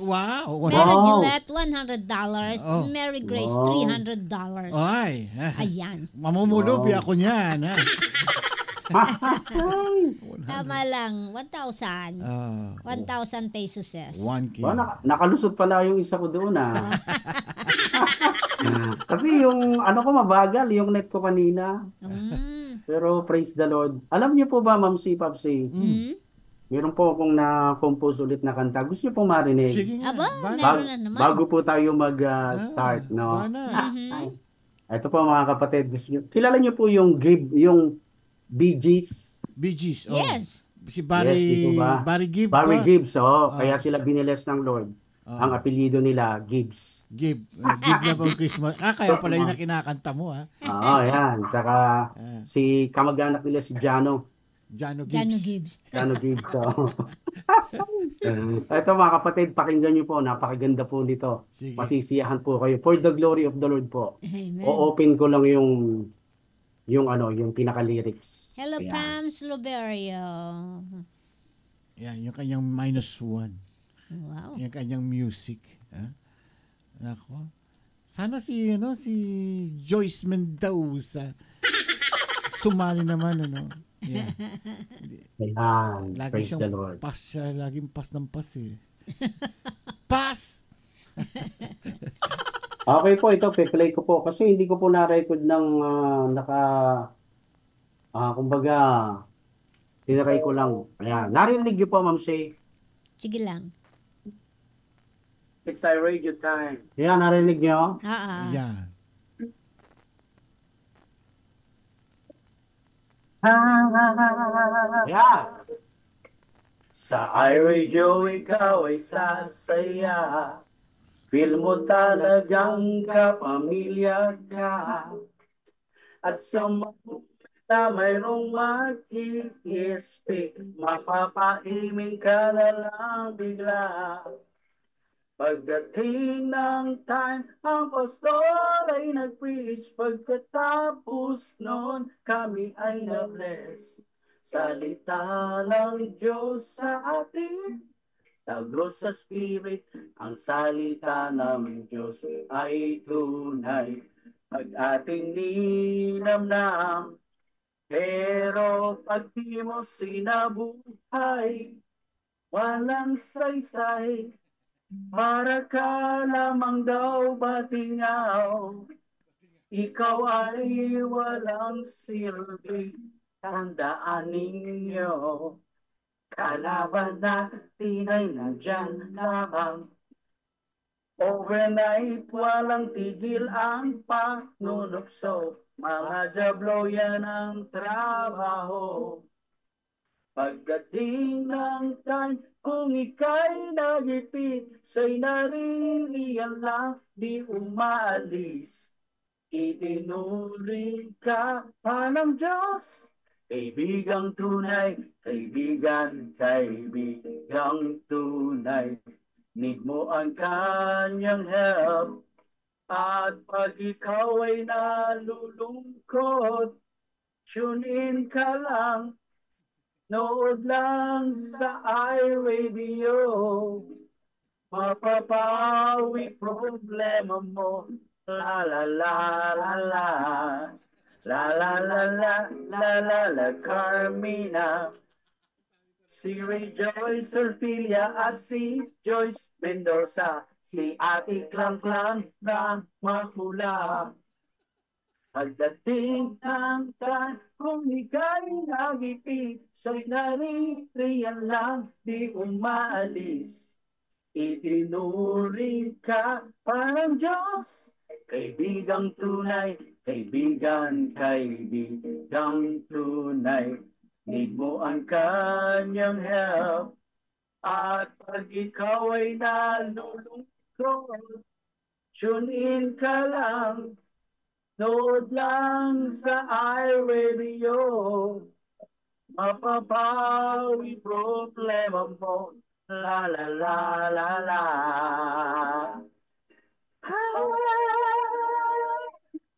Wow. Mary Wow. Gillette, $100. Oh. Mary Grace, Wow. $300. Ay. Ayan. Mamumulubi ako niyan. Ha? Tama lang. 1,000. 1,000 pesos. 1K. Nakalusot pala yung isa ko doon Kasi yung ano ko mabagal, yung net ko kanina. Pero praise the Lord. Alam niyo po ba, Ma'am si Papsi? Meron po akong na-compose ulit na kanta. Gusto niyo po marinig? Sige nga. Aba, Bana. meron na naman. Bago po tayo mag-start, no? Bana. Ito po mga kapatid, gusto niyo. Kilala niyo po yung Bee Gees? Bee Gees. Oh. Yes. Si Barry, Yes, di po ba? Barry Gibb. Barry ba? Gibbs, kaya sila biniles ng Lord. Ang apelyido nila, Gibbs. Gibb. Gibb na bang Christmas. Kaya pala yun na kinakanta mo, ha? Oo, yan. Saka si kamag-anak nila si Jano. Jano Jano Gibbs. Gibbs. Jano Gibbs. Ito mga kapatid, pakinggan niyo po. Napakaganda po nito. Sige. Masisiyahan po kayo. For the glory of the Lord po. Amen. O-open ko lang yung pinaka-lyrics. Hello, Ayan. Pam Sloberio. Yan, yung kanyang -1. Wow. Yung kanyang music. Ha? Nako. Sana si Joyce Mendoza sumali naman, ano. Yeah. Ayan. Lagi Praise the Lord. laging pas ng pas eh. Pas! Okay po, ito, pe-play ko po. Kasi hindi ko po na-record ng kumbaga, tinaray ko lang. Ayan. Narinig niyo po, Ma'am Shay. Sige lang. It's a radio time. Ayan, narinig niyo? Yan. Ayan. Sa iRadio, ikaw ay sasaya. Feel mo talagang kapamilya ka. At sa mga mayroong mag-i-speak, mapapaiming ka na lang bigla. Pagdating ng time, ang pastor ay nag-preach. Pagkatapos nun, kami ay na-bless. Salita ng Diyos sa atin, tagos sa spirit, ang salita ng Diyos ay tunay. Pag ating ninamnam, pero pag di mo sinabuhay, walang saysay, para ka lamang daw batingaw, ikaw ay walang silbi, tandaan ninyo. Kalaban natin ay nandyan lamang. Overnight, walang tigil ang panunukso. Mga jablo yan ang trabaho. Pagdating ng time, kung ika'y nagipit, sa'y naririyan lang, di umaalis. Itinuring ka pa ng Diyos. Kaibigang tunay, kaibigang tunay. Need mo ang kanyang help. At pag ikaw ay nalulungkot, tune in ka lang. Nood lang sa iRadio. Mapapawi problema mo. La la la la la. La la la la la la la Carmina. Si Ray Joyce Orfilia at si Joyce Mendoza. Si Ate Klang Klang na mahula. Pagdating ng time, kung ika'y nagipit, sa'y naririyan lang, di umaalis. Itinuri ka parang Diyos, kaibigang tunay, kaibigang tunay. Need mo ang kanyang help, at pag ikaw ay nalulungkot, tune in ka lang, nood lang sa iRadio, mapapawi problema mo. La la la la la.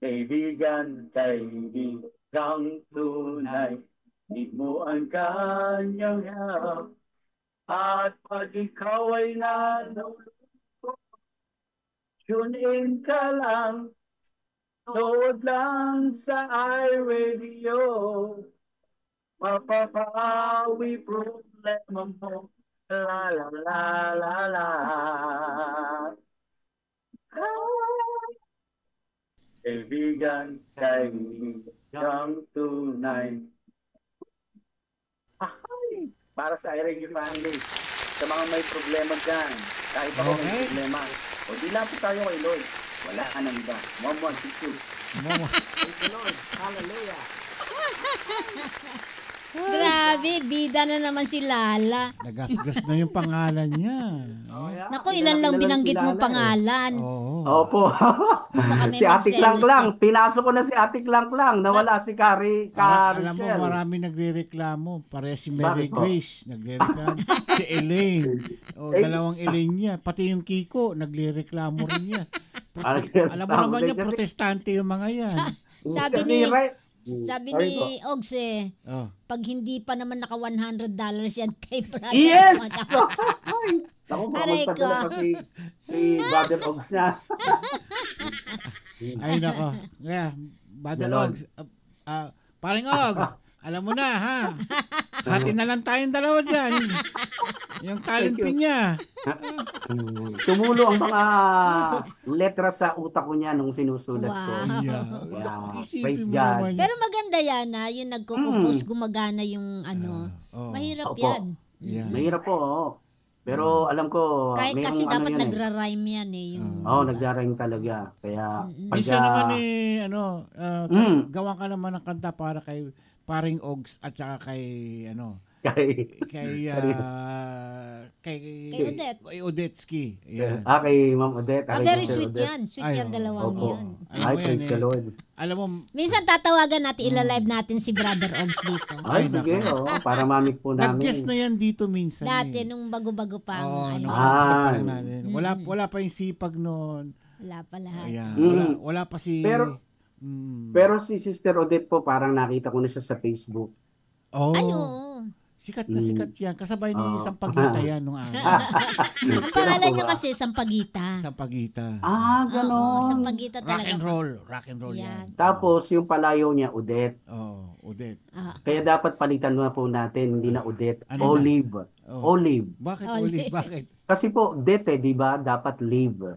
Kaibigan tunay, need mo ang kanyang help, at pag ikaw ay nalulungkot, tune in ka lang, nood lang sa iRadio, mapapawi problema mo. La la la la la. Kaibigan tunay. Ay, para sa iRadio family, sa mga may problema dyan, kahit ako may problema, o di lang po tayo kay Lord. Wala ka nang iba. Mama, thank you, Lord. Hallelujah. Grabe, bida na naman si Lala. Nagasgas na yung pangalan niya. Naku, ilan lang binanggit mo pangalan. Opo. Si Ate Clank lang. Pinasok ko na si Ate Clank lang. Nawala si Carrie. Alam mo, marami nagre-reklamo. Pare si Mary Grace, nagre-reklamo. Si Elaine. Dalawang Elaine niya. Pati yung Kiko, nagre-reklamo rin niya. Alam mo naman niya, protestante yung mga yan. Sabi ni Ogs pag hindi pa naman naka $100 yan kay Brother. Yes! Ako, magpadala pa si Brother Ogs niya. Ay, nako. Kaya, Brother Ogs, paring Ogs, alam mo na, ha? Hati na lang tayong dalawa dyan. Yung talent pin niya. Tumulo ang mga letra sa utak ko niya nung sinusulat ko. Yeah. Praise God. Pero maganda yan, yung nagko-compose, gumagana yung mahirap yan. Yeah. Mahirap po, Pero alam ko, kahit kasi dapat nagra-rhyme yan nagra-rhyme talaga. Kaya minsan naman gawa ka naman ng kanta para kay paring Ogs at saka kay Odetsky. Yan. Kay Ma'am Odette. Very sweet yan. Sweet yan, dalawang yan. Ay, praise the Lord. Alam mo, minsan tatawagan natin, ila-live natin si Brother Ogs dito. Ay, sige, para mamit po namin. Nag-guest na yan dito minsan. Dati, nung bago-bago pa. Wala pa yung sipag noon. Wala pa lahat. Wala pa si... Pero si Sister Odette po, parang nakita ko na siya sa Facebook. Sikat na sikat yan. Kasabay ni Sampaguita yan nung araw. Ang pangalan niya kasi Sampaguita. Ganon. Sampaguita talaga. Rock and roll yan. Tapos yung palayo niya, Odette. Odette. Kaya dapat palitan na po natin, hindi na Odette. Olive. Olive. Bakit Olive? Bakit? Kasi po, Odette, di ba? Dapat live.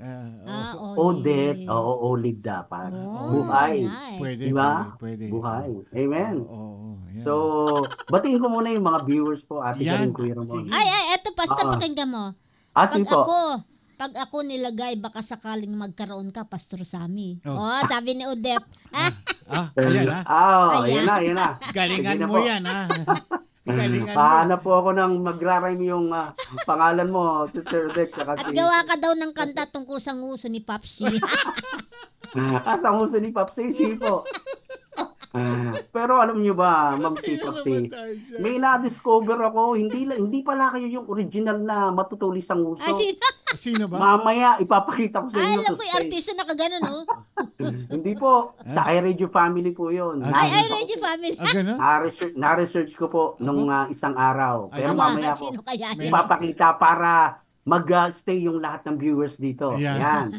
Odette, Olive dapat. Buhay. Pwede. Di ba? Pwede. Buhay. Amen. So, batiin ko muna yung mga viewers po, Ate Karin, Kuya Ramon. Ay, eto, basta pakinggan mo. Pag ako nilagay, baka sakaling magkaroon ka, Pastor Sammy. Sabi ni Odette. Ayan na. Galingan mo yan, ha? Pahanap po ako ng magra-rhyme yung pangalan mo, Sister Odette. At gawa ka daw ng kanta tungkol sa nguso ni Papsi. Sa nguso ni Papsi, po. Pero alam niyo ba, Ma'am Papsi, may na-discover ako, hindi pala kayo yung original na matutulis ang nguso. Sino ba? Mamaya, ipapakita ko sa inyo. Alam ko yung artista na kagano, no? Hindi po. Sa iRadio Family po yun. iRadio Family. Na-research ko po nung isang araw. Pero mamaya ko ipapakita para mag-stay yung lahat ng viewers dito. Yan.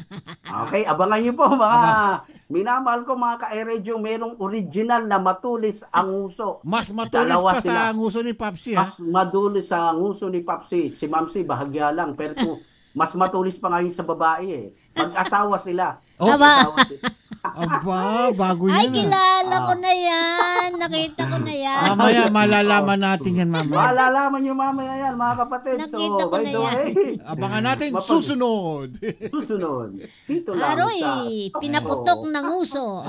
Okay, abangan niyo po mga minamahal ko mga ka-iRadio, merong original na matulis ang nguso. Mas matulis pa sa nguso ni Papsi. Mas matulis sa nguso ni Papsi. Si Mamsi, bahagya lang. Pero mas matulis pa ngayon sa babae. Mag-asawa sila. Aba, bago Ay, yan. kilala ko na yan. Nakita ko na yan. Mamaya, malalaman natin yan mamaya. Malalaman nyo mamaya yan, mga kapatid. Nakita ko by na the yan. way, Abangan natin, susunod. susunod. Dito lang Aroy, sa... pinaputok ng uso.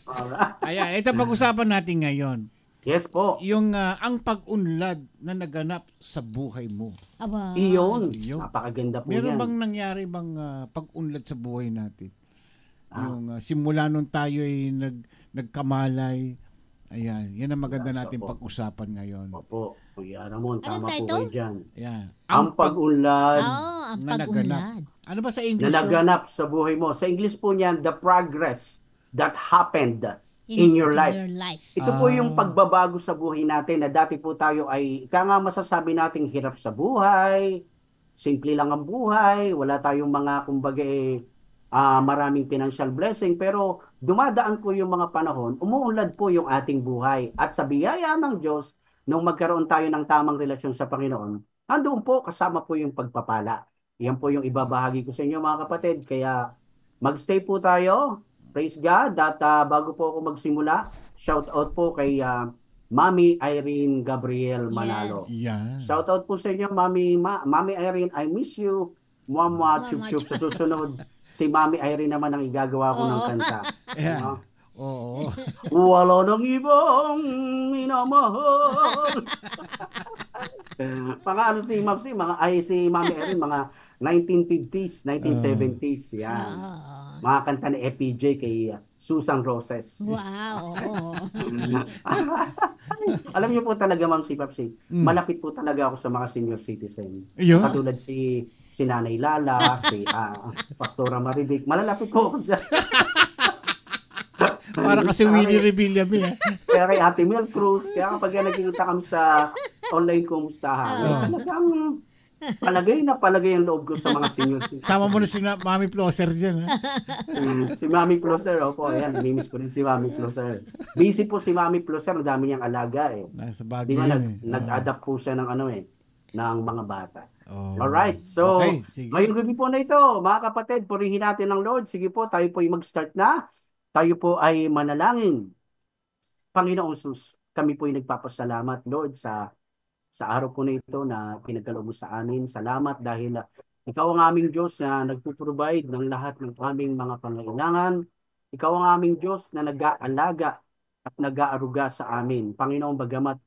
Alright. Ayan, ito pag-usapan natin ngayon. Yes po. Yung ang pag-unlad na naganap sa buhay mo. Aba. Iyon. Iyon. Napakaganda po Meron yan. bang nangyari bang pag-unlad sa buhay natin? Yung simula nung tayo ay nagkamalay. Ayan, yan ang maganda natin pag-usapan ngayon. Opo. Kuya Ramon, Anong tama po title? kayo dyan. Ayan. Ang pag-unlad Ang na pag-unlad. naganap. Ano ba sa na English? naganap sa buhay mo. Sa English po niyan, the progress that happened in your life. Ito po yung pagbabago sa buhay natin na dati po tayo ay, ika nga masasabi nating hirap sa buhay, simple lang ang buhay, wala tayong mga kumbaga maraming financial blessing, pero dumadaan po yung mga panahon, umuunlad po yung ating buhay. At sa biyaya ng Diyos, nung magkaroon tayo ng tamang relasyon sa Panginoon, andoon po kasama po yung pagpapala. Yan po yung ibabahagi ko sa inyo mga kapatid. Kaya magstay po tayo. Praise God. At bago po ako magsimula, shout out po kay Mami Irene Gabriel Manalo. Yeah. Shout out po sa inyo, Mami Irene, I miss you. Mama chup chup. Sa susunod, si Mami Irene naman ang igagawa ko ng kanta. Yeah. Oo. Wala nang ibang minamahal. Mga ano si Mami Irene, mga 1950s, 1970s. Yan. Mga kanta ni FPJ kay Susan Roses. Wow. Alam niyo po talaga, Ma'am si Papsi, malapit po talaga ako sa mga senior citizen. Ayun. Katulad si Nanay Lala, si Pastora Marivic. Malalapit po ako dyan. Para kasi Willie Revilla eh. Kaya kay Ate Mel Cruz, kaya kapag nagkikita kami sa online kumustahan, talagang palagay ang loob ko sa mga senior citizen. Sama mo na si Mami Plosser dyan. Ha? Si Mami Closer, opo, ayan, namimiss ko rin si Mami Closer. Busy po si Mami Closer, ang dami niyang alaga eh. Nasa Baguio Di nga yan nag-adapt po siya ng ng mga bata. Oh. Alright, so Okay, sige. ngayong gabi po na ito, mga kapatid, purihin natin ng Lord. Sige po, tayo po ay mag-start na. Tayo po ay manalangin. Panginoong Jesus, kami po ay nagpapasalamat, Lord, sa araw po na ito na pinagkaloob mo sa amin. Salamat dahil ikaw ang aming Diyos na nagpo-provide ng lahat ng aming mga pangailangan. Ikaw ang aming Diyos na nag-aalaga at nag-aaruga sa amin. Panginoon, bagamat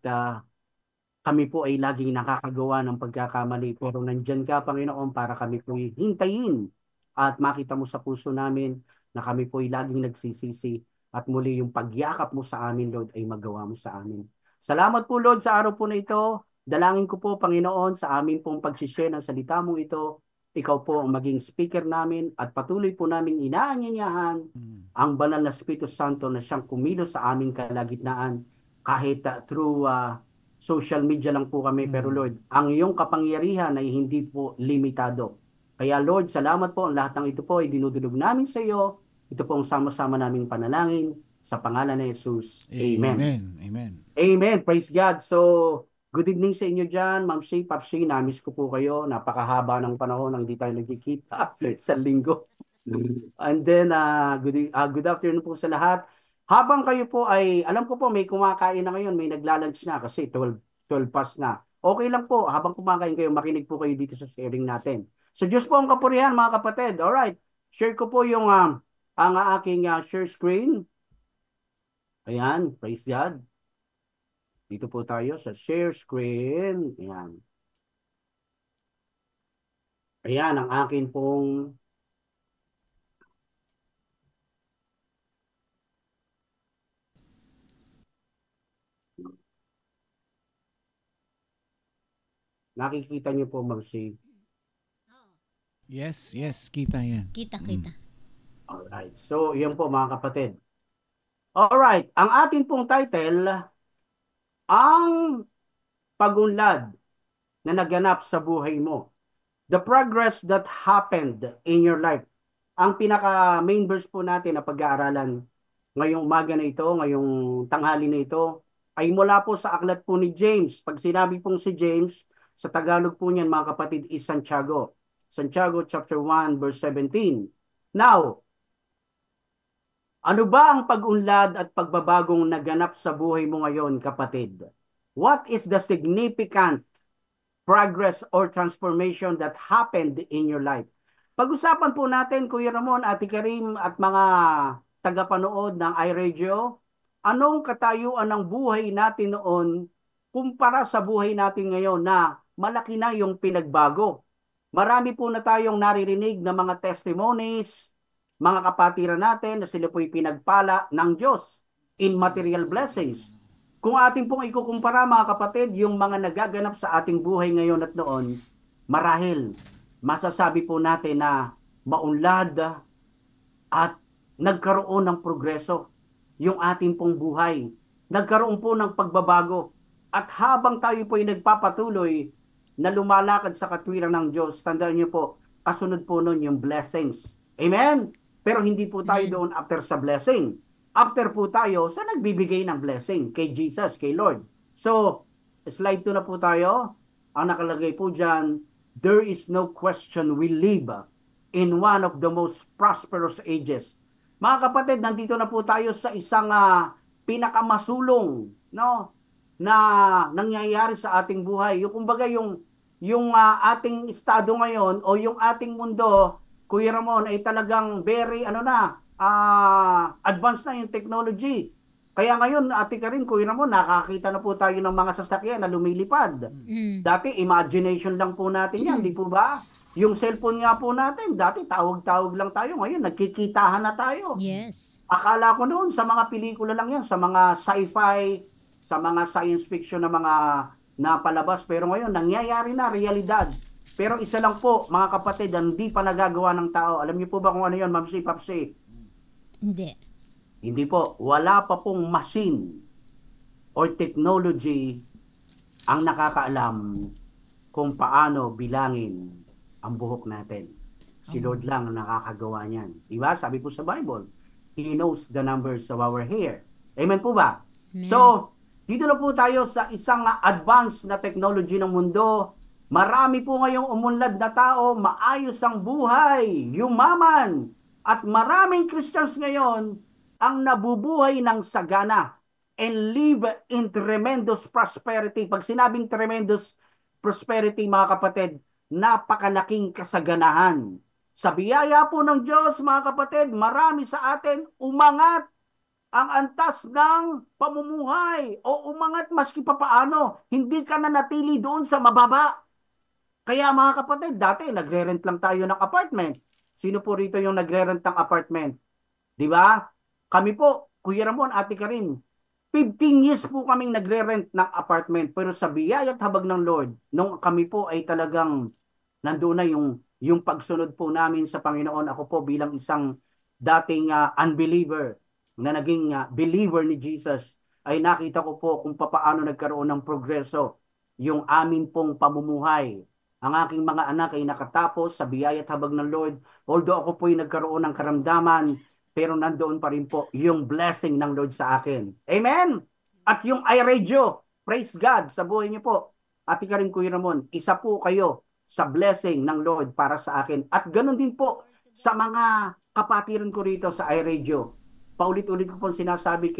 kami po ay laging nakakagawa ng pagkakamali, pero nandyan ka, Panginoon, para kami po hintayin at makita mo sa puso namin na kami po ay laging nagsisisi at muli yung pagyakap mo sa amin, Lord, ay magawa mo sa amin. Salamat po, Lord, sa araw po na ito. Dalangin ko po, Panginoon, sa amin pong pag-share ng salita mo ito, ikaw po ang maging speaker namin at patuloy po namin inaanyayahan ang banal na Espiritu Santo na siyang kumilos sa aming kalagitnaan kahit through social media lang po kami. Pero Lord, ang iyong kapangyarihan ay hindi po limitado. Kaya Lord, salamat po. Ang lahat ng ito po ay dinudulog namin sa iyo. Ito po ang sama-sama naming panalangin sa pangalan ni Jesus. Amen. Amen. Amen. Praise God. So, good evening sa inyo dyan, Ma'am Shay, Pop Shay, namiss ko po kayo. Napakahaba ng panahon nang hindi tayo nagkikita sa linggo. And then, good afternoon po sa lahat. Habang kayo po ay, alam ko po may kumakain na ngayon, may naglalunch na kasi 12 past na. Okay lang po, habang kumakain kayo, makinig po kayo dito sa sharing natin. So, Diyos po ang kapurihan, mga kapatid. Alright, share ko po yung ang aking share screen. Ayan, praise God. Dito po tayo sa share screen. Ayan. Ayan ang akin pong nakikita niyo po, mag-save. Yes, kita yan. Kita. Alright. So, yun po mga kapatid. Alright. Ang atin pong title, ang pagunlad na naganap sa buhay mo. The progress that happened in your life. Ang pinaka main verse po natin na pag-aaralan ngayong umaga na ito, ngayong tanghali na ito, ay mula po sa aklat po ni James. Pag sinabi pong si James, sa Tagalog po niyan mga kapatid is Santiago. Santiago chapter 1 verse 17. Now, Ano ba ang pag-unlad at pagbabagong naganap sa buhay mo ngayon, kapatid? What is the significant progress or transformation that happened in your life? Pag-usapan po natin, Kuya Ramon, Ate Karim, at mga tagapanood ng iRadio, anong katayuan ng buhay natin noon kumpara sa buhay natin ngayon na malaki na yung pinagbago? Marami po na tayong naririnig na mga testimonies, mga kapatiran natin na sila po'y pinagpala ng Diyos in material blessings. Kung ating pong ikukumpara, mga kapatid, yung mga nagaganap sa ating buhay ngayon at noon, marahil masasabi po natin na maunlad at nagkaroon ng progreso yung ating pong buhay. Nagkaroon po ng pagbabago. At habang tayo po ay nagpapatuloy na lumalakad sa katwiran ng Diyos, tandaan niyo po, kasunod po nun yung blessings. Amen? Pero hindi po tayo doon after sa blessing. After po tayo sa nagbibigay ng blessing kay Jesus, kay Lord. So, slide 2 na po tayo. Ang nakalagay po dyan, there is no question we live in one of the most prosperous ages. Mga kapatid, nandito na po tayo sa isang pinakamasulong, no, na nangyayari sa ating buhay. Yung kumbaga yung ating estado ngayon o yung ating mundo, Kuya Ramon, ay talagang very advanced na yung technology. Kaya ngayon, Ate Karin, Kuya Ramon, nakakita na po tayo ng mga sasakyan na lumilipad. Dati, imagination lang po natin yan, di po ba? Yung cellphone nga po natin, dati tawag-tawag lang tayo. Ngayon, nagkikitahan na tayo. Yes. Akala ko noon, sa mga pelikula lang yan, sa mga sci-fi, sa mga science fiction na mga napalabas. Pero ngayon, nangyayari na, realidad. Pero isa lang po, mga kapatid, hindi pa nagagawa ng tao. Alam niyo po ba kung ano yun, Mamsi, Papsi? Hindi. Hindi po. Wala pa pong machine or technology ang nakakaalam kung paano bilangin ang buhok natin. Si Lord lang ang nakakagawa niyan. Diba? Sabi po sa Bible, He knows the numbers of our hair. Amen po ba? So, dito na po tayo sa isang advanced na technology ng mundo. Marami po ngayong umunlad na tao, maayos ang buhay, yumaman. At maraming Christians ngayon ang nabubuhay ng sagana and live in tremendous prosperity. Pag sinabing tremendous prosperity, mga kapatid, napakalaking kasaganahan. Sa biyaya po ng Diyos, mga kapatid, marami sa atin umangat ang antas ng pamumuhay o umangat maski papaano. Hindi ka na natili doon sa mababa. Kaya mga kapatid, dati nagre-rent lang tayo ng apartment. Sino po rito yung nagre-rent ng apartment? Di ba? Kami po, Kuya Ramon, Ate Karin, 15 years po kaming nagre-rent ng apartment. Pero sa biyaya at habag ng Lord, nung kami po ay talagang nandoon na yung pagsunod po namin sa Panginoon. Ako po bilang isang dating unbeliever na naging believer ni Jesus, ay nakita ko po kung paano nagkaroon ng progreso yung amin pong pamumuhay. Ang aking mga anak ay nakatapos sa biyaya at habag ng Lord. Although ako po ay nagkaroon ng karamdaman, pero nandoon pa rin po yung blessing ng Lord sa akin. Amen? At yung iRadio, praise God sa buhay niyo po. Ate Karin, Kuya Ramon, isa po kayo sa blessing ng Lord para sa akin. At ganun din po sa mga kapatiran ko rito sa iRadio. Paulit-ulit ko po sinasabi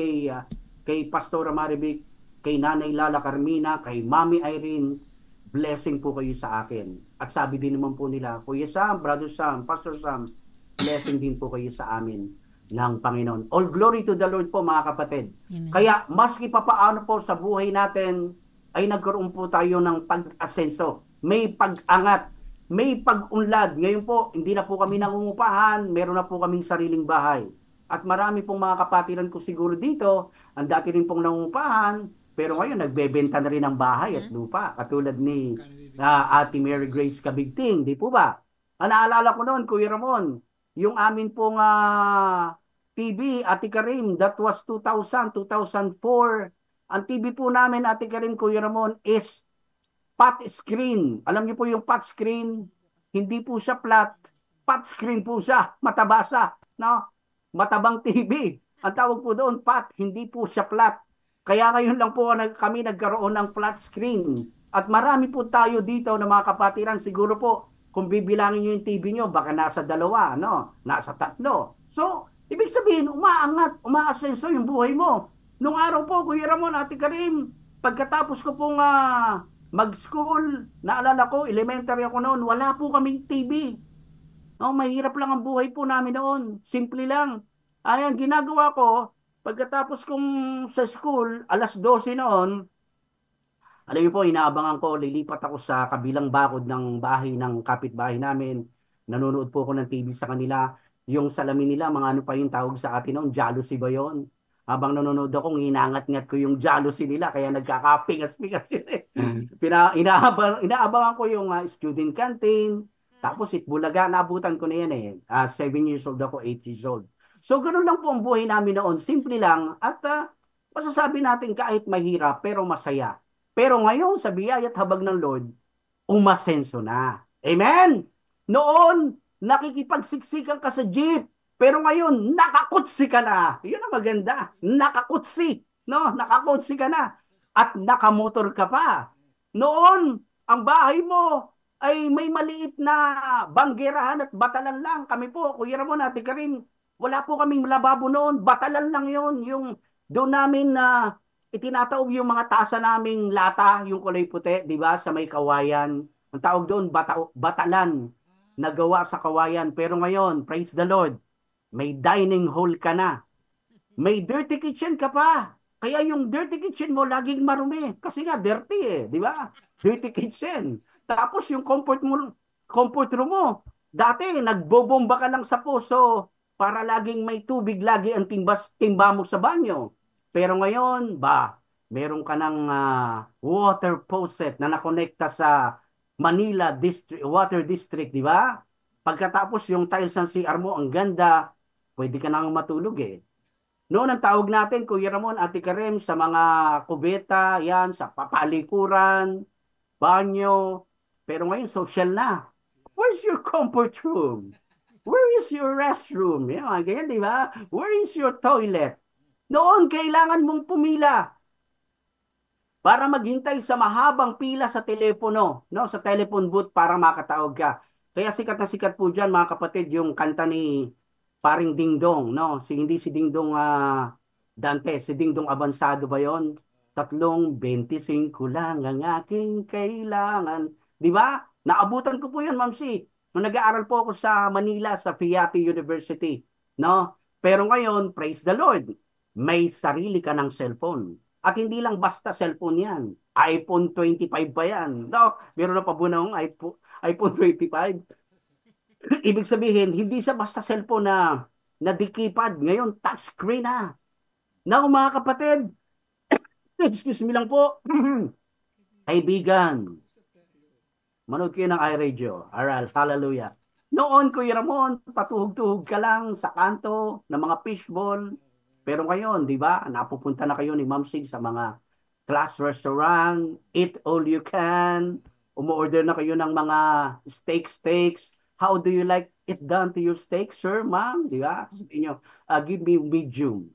kay Pastora Marivic, kay Nanay Lala Carmina, kay Mami Irene, blessing po kayo sa akin. At sabi din naman po nila, Kuya Sam, Brother Sam, Pastor Sam, blessing din po kayo sa amin ng Panginoon. All glory to the Lord po, mga kapatid. Amen. Kaya maski pa paano po sa buhay natin ay nagkaroon po tayo ng pag-asenso. May pag-angat, may pag-unlad. Ngayon po, hindi na po kami nangungupahan, meron na po kaming sariling bahay. At marami pong mga kapatiran ko siguro dito, ang dati rin pong nangungupahan, pero ngayon nagbebenta na rin ng bahay at lupa. Katulad ni Ate Mary Grace Kabigting, di po ba? Naalala ko noon, Kuya Ramon, yung amin pong TV, Ate Karim, that was 2000, 2004. Ang TV po namin, Ate Karim, Kuya Ramon, is flat screen. Alam niyo po yung flat screen, hindi po siya flat. Flat screen po siya, mataba siya. No? Matabang TV. Ang tawag po doon, flat, hindi po siya flat. Kaya ngayon lang po kami nagkaroon ng flat screen. At marami po tayo dito na mga kapatiran, siguro po, kung bibilangin nyo yung TV nyo, baka nasa 2, no? Nasa 3. So, Ibig sabihin, umaangat, umaasenso yung buhay mo. Nung araw po, Kuya Ramon, Ate Karim, pagkatapos ko pong mag-school, naalala ko, elementary ako noon, wala po kaming TV. No, mahirap lang ang buhay po namin noon. Simple lang. Ayan, ginagawa ko, pagkatapos kong sa school, alas 12 noon, alam niyo po, inaabangan ko, lilipat ako sa kabilang bakod ng bahay ng kapitbahay namin. Nanonood po ako ng TV sa kanila. Yung salamin nila, mga ano pa yung tawag sa atin noon, jealousy ba yun? Habang nanonood ako, inangat-ngat ko yung jealousy nila, kaya nagkakapingas-pingas yun eh. Inaabangan ko yung student canteen, tapos Itbulaga, naabutan ko na yan eh. 7 years old ako, 8 years old. So, ganoon lang po ang buhay namin noon. Simple lang, at masasabi natin kahit mahirap, pero masaya. Pero ngayon, sa biyaya at habag ng Lord, umasenso na. Amen? Noon, nakikipagsiksikan ka sa jeep. Pero ngayon, nakakutsi ka na. Yun ang maganda. Nakakutsi. No? Nakakutsi ka na. At nakamotor ka pa. Noon, ang bahay mo ay may maliit na banggerahan at batalan lang. Kami po, Kuya Ramon, Ate Karim, wala po kaming lababo noon. Batalan lang yun. Yung doon namin na itinataob yung mga tasa naming lata, yung kulay puti, di ba, sa may kawayan. Ang tawag doon, batalan, nagawa sa kawayan. Pero ngayon, praise the Lord, may dining hall ka na. May dirty kitchen ka pa. Kaya yung dirty kitchen mo, laging marumi. Kasi nga, dirty eh, di ba? Dirty kitchen. Tapos yung comfort room mo, dati, nagbobomba ka lang sa puso para laging may tubig, lagi ang timba mo sa banyo. Pero ngayon, meron ka ng water faucet na nakonekta sa Manila Water District, di ba? Pagkatapos yung tiles ng CR mo, ang ganda, pwede ka nang matulog eh. Noon ang tawag natin, Kuya Ramon, Ate Karem, sa mga kubeta, yan, sa papalikuran, banyo. Pero ngayon, social na. Where's your comfort room? Where is your restroom? Yan, ganyan, di ba? Where is your toilet? Noon, kailangan mong pumila para maghintay sa mahabang pila sa telepono, no? Sa telephone booth para makatawag ka. Kaya sikat na sikat po dyan, mga kapatid, yung kanta ni Paring Dingdong, no? Hindi si Dingdong Dante, si Dingdong Abansado ba yon? 3.25 lang ang aking kailangan. Di ba? Naabutan ko po yun, Ma'am C. Nung nag-aaral po ako sa Manila, sa Fiati University, no? Pero ngayon, praise the Lord, may sarili ka ng cellphone. At hindi lang basta cellphone yan. iPhone 25 pa yan. No, meron na pa po ng iPhone 25. Ibig sabihin, hindi siya basta cellphone na dikipad. Ngayon, touchscreen na. Now, mga kapatid, excuse me lang po, kaibigan, manood kayo ng iRadio. Aral, hallelujah. Noon, Kuya Ramon, patuhog-tuhog ka lang sa kanto ng mga fishball. Pero ngayon, di ba, napupunta na kayo ni Ma'am Sig sa mga class restaurant, eat all you can, umu-order na kayo ng mga steaks. How do you like it done to your steak, sir, ma'am? Di ba? Sabihin nyo, give me medium.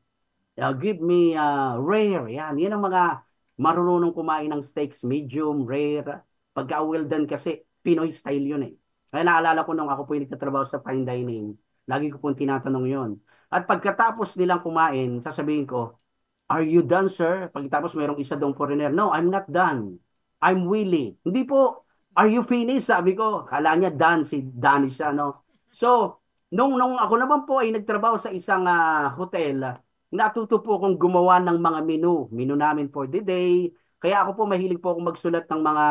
Give me rare. Yan ang mga marunong kumain ng steaks, medium, rare. Pagka well done kasi, Pinoy style yun eh. Kaya naalala ko nung ako po yung nagtatrabaho sa fine dining, lagi ko pong tinatanong yon. At pagkatapos nilang kumain, sasabihin ko, are you done, sir? Pagkatapos mayroong isa dong foreigner, no, I'm not done. I'm Willie. Hindi po, are you finished? Sabi ko, kala niya done, si Danny siya, no? So, nung ako naman po ay nagtrabaho sa isang hotel, natuto po akong gumawa ng mga menu namin for the day. Kaya ako po mahilig po akong magsulat ng mga,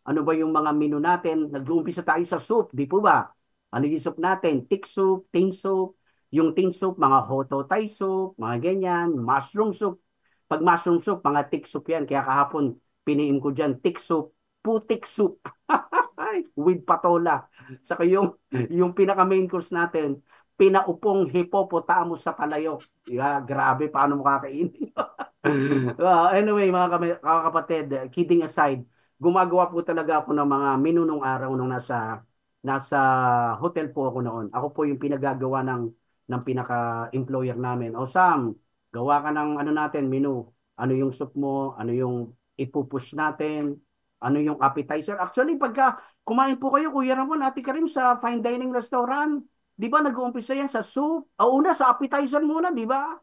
ano ba yung mga menu natin. Nag-uumpisa tayo sa soup, di po ba? Ano yung soup natin? Thick soup, tin soup, yung tin soup, mga hoto Thai soup, mga ganyan, mushroom soup. Pag mushroom soup, mga thick soup yan. Kaya kahapon, piniim ko dyan, thick soup, putik soup. With patola. Saka yung pinaka main course natin, pinaupong hippopotamus sa palayok. Yeah, grabe, paano mo kakainin? Anyway, mga kapatid, kidding aside, gumagawa po talaga ako ng mga menu nung araw nung nasa hotel po ako noon. Ako po yung pinagagawa ng pinaka-employer namin. O Sam, gawa ka ng ano natin, menu. Ano yung soup mo? Ano yung ipupush natin? Ano yung appetizer? Actually, pagka kumain po kayo, Kuya Ramon, Ate Karim, sa fine dining restaurant, Di ba nag-uumpisa yan sa soup? Una sa appetizer muna, di ba?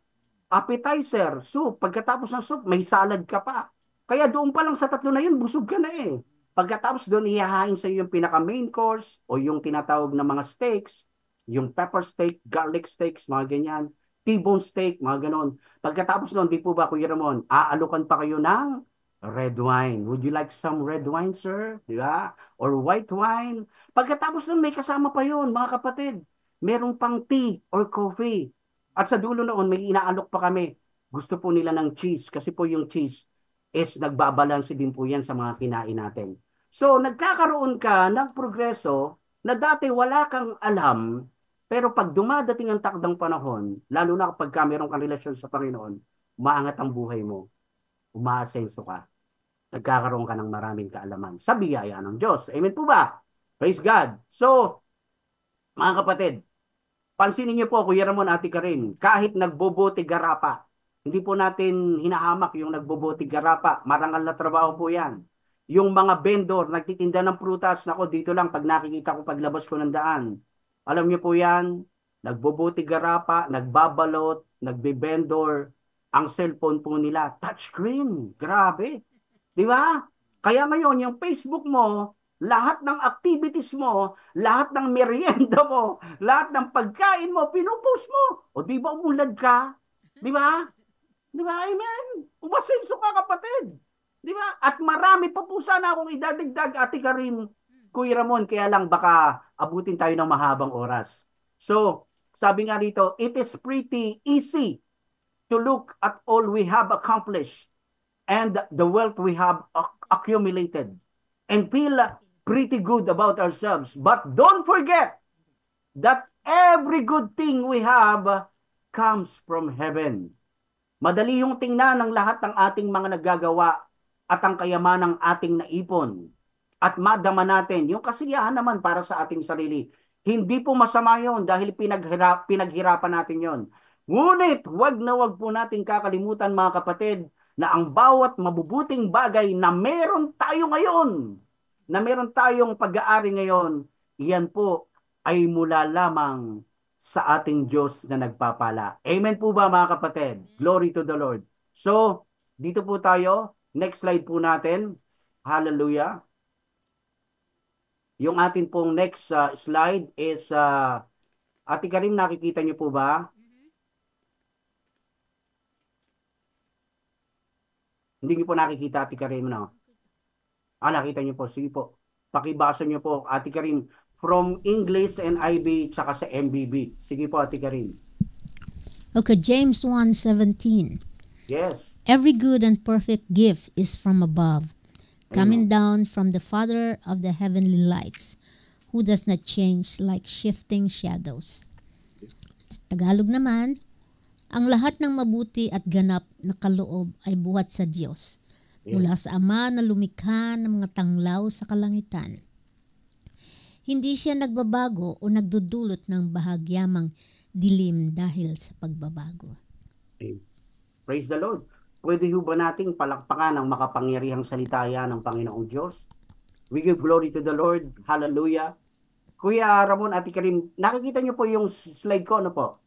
Appetizer, soup. Pagkatapos ng soup, may salad ka pa. Kaya doon pa lang sa tatlo na yun, busog ka na eh. Pagkatapos doon, ihahain sa iyo yung pinaka-main course o yung tinatawag na mga steaks, yung pepper steak, garlic steaks, mga ganyan, T-bone steak, mga ganon. Pagkatapos doon, di po ba, Kuya Ramon, aalukan pa kayo ng red wine. Would you like some red wine, sir? Di ba? Or white wine? Pagkatapos doon, may kasama pa yun, mga kapatid. Merong pang tea or coffee. At sa dulo noon, may inaalok pa kami. Gusto po nila ng cheese kasi po yung cheese is nagbabalanse din po yan sa mga kinain natin. So, nagkakaroon ka ng progreso na dati wala kang alam, pero pag dumadating ang takdang panahon, lalo na kapag meron kang relasyon sa Panginoon, umaangat ang buhay mo, umaasenso ka, nagkakaroon ka ng maraming kaalaman sa biyaya ng Diyos. Amen po ba? Praise God. So, mga kapatid, pansinin niyo po, Kuya Ramon, Ate Karin, kahit nagbobote garapa, hindi po natin hinahamak yung nagbobote garapa. Marangal na trabaho po yan. Yung mga vendor, nagtitinda ng prutas, nako dito lang pag nakikita ko paglabas ko ng daan. Alam niyo po yan, nagbobote garapa, nagbabalot, nagbe-vendor, ang cellphone po nila, touchscreen. Grabe. Di ba? Kaya ngayon, yung Facebook mo, lahat ng activities mo, lahat ng merienda mo, lahat ng pagkain mo, pinupost mo. O di ba umulad ka? Di ba? Di ba? Amen. Umasenso ka, kapatid. Di ba? At marami pa po sana akong idadagdag, Ate Karim, Kuya Ramon, kaya lang baka abutin tayo ng mahabang oras. So, sabi nga rito, it is pretty easy to look at all we have accomplished and the wealth we have accumulated and feel pretty good about ourselves. But don't forget that every good thing we have comes from heaven. Madali yung tingnan ng lahat ng ating mga nagagawa at ang kayamanang ating naipon. At madama natin yung kasiyahan naman para sa ating sarili. Hindi po masama yun dahil pinaghirapan natin yon. Ngunit wag na wag po natin kakalimutan, mga kapatid, na ang bawat mabubuting bagay na meron tayo ngayon, na meron tayong pag-aari ngayon, iyan po ay mula lamang sa ating Diyos na nagpapala. Amen po ba, mga kapatid? Glory to the Lord. So, dito po tayo. Next slide po natin. Hallelujah. Yung atin pong next slide is, Ate Karim, nakikita niyo po ba? Hindi niyo po nakikita, Ate Karim, no? Nakita niyo po. Sige po. Pakibasa niyo po, Ate Karim, from English and IB tsaka sa MBB. Sige po, Ate Karim. Okay, James 1:17. Yes. Every good and perfect gift is from above, coming down from the Father of the heavenly lights, who does not change like shifting shadows. Tagalog naman, ang lahat ng mabuti at ganap na kaloob ay buhat sa Diyos, mula sa Ama na lumikha ng mga tanglaw sa kalangitan. Hindi siya nagbabago o nagdudulot ng bahagyamang dilim dahil sa pagbabago. Praise the Lord. Pwede ho ba nating palakpakan ang makapangyarihang salita yan ng Panginoong Diyos? We give glory to the Lord. Hallelujah. Kuya Ramon, Ate Karim, nakikita niyo po yung slide ko, ano po?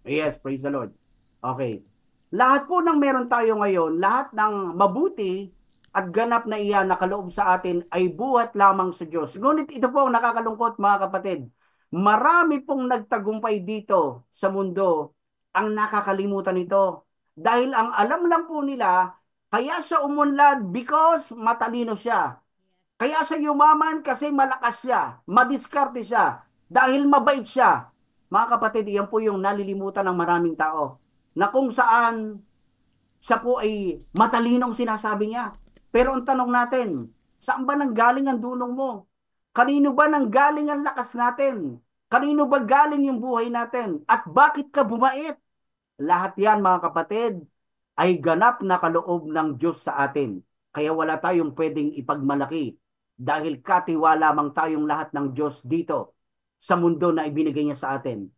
Yes, praise the Lord. Okay. Lahat po ng meron tayo ngayon, lahat ng mabuti at ganap na iyan na kaloob sa atin ay buhat lamang sa Diyos. Ngunit ito po ang nakakalungkot, mga kapatid. Marami pong nagtagumpay dito sa mundo ang nakakalimutan ito. Dahil ang alam lang po nila, kaya siya umunlad because matalino siya. Kaya siya yumaman kasi malakas siya, madiskarte siya, dahil mabait siya. Mga kapatid, iyan po yung nalilimutan ng maraming tao. Na kung saan siya po ay matalinong sinasabi niya. Pero ang tanong natin, saan ba nanggaling ang dulong mo? Kanino ba nanggaling ang lakas natin? Kanino ba galing yung buhay natin? At bakit ka bumait? Lahat yan, mga kapatid, ay ganap na kaloob ng Diyos sa atin. Kaya wala tayong pwedeng ipagmalaki dahil katiwala lamang tayong lahat ng Diyos dito sa mundo na ibinigay niya sa atin.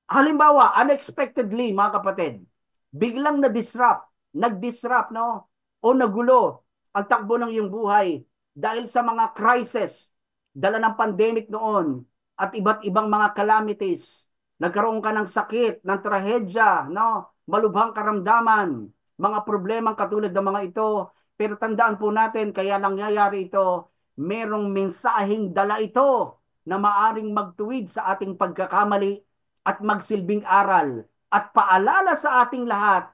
Halimbawa, unexpectedly, mga kapatid, biglang nag-disrupt, no? O nagulo ang takbo ng iyong buhay dahil sa mga crisis, dala ng pandemic noon, at iba't ibang mga calamities. Nagkaroon ka ng sakit, ng trahedya, no? Malubhang karamdaman, mga problemang katulad ng mga ito. Pero tandaan po natin, kaya nangyayari ito, merong mensaheng dala ito na maaring magtuwid sa ating pagkakamali at magsilbing aral at paalala sa ating lahat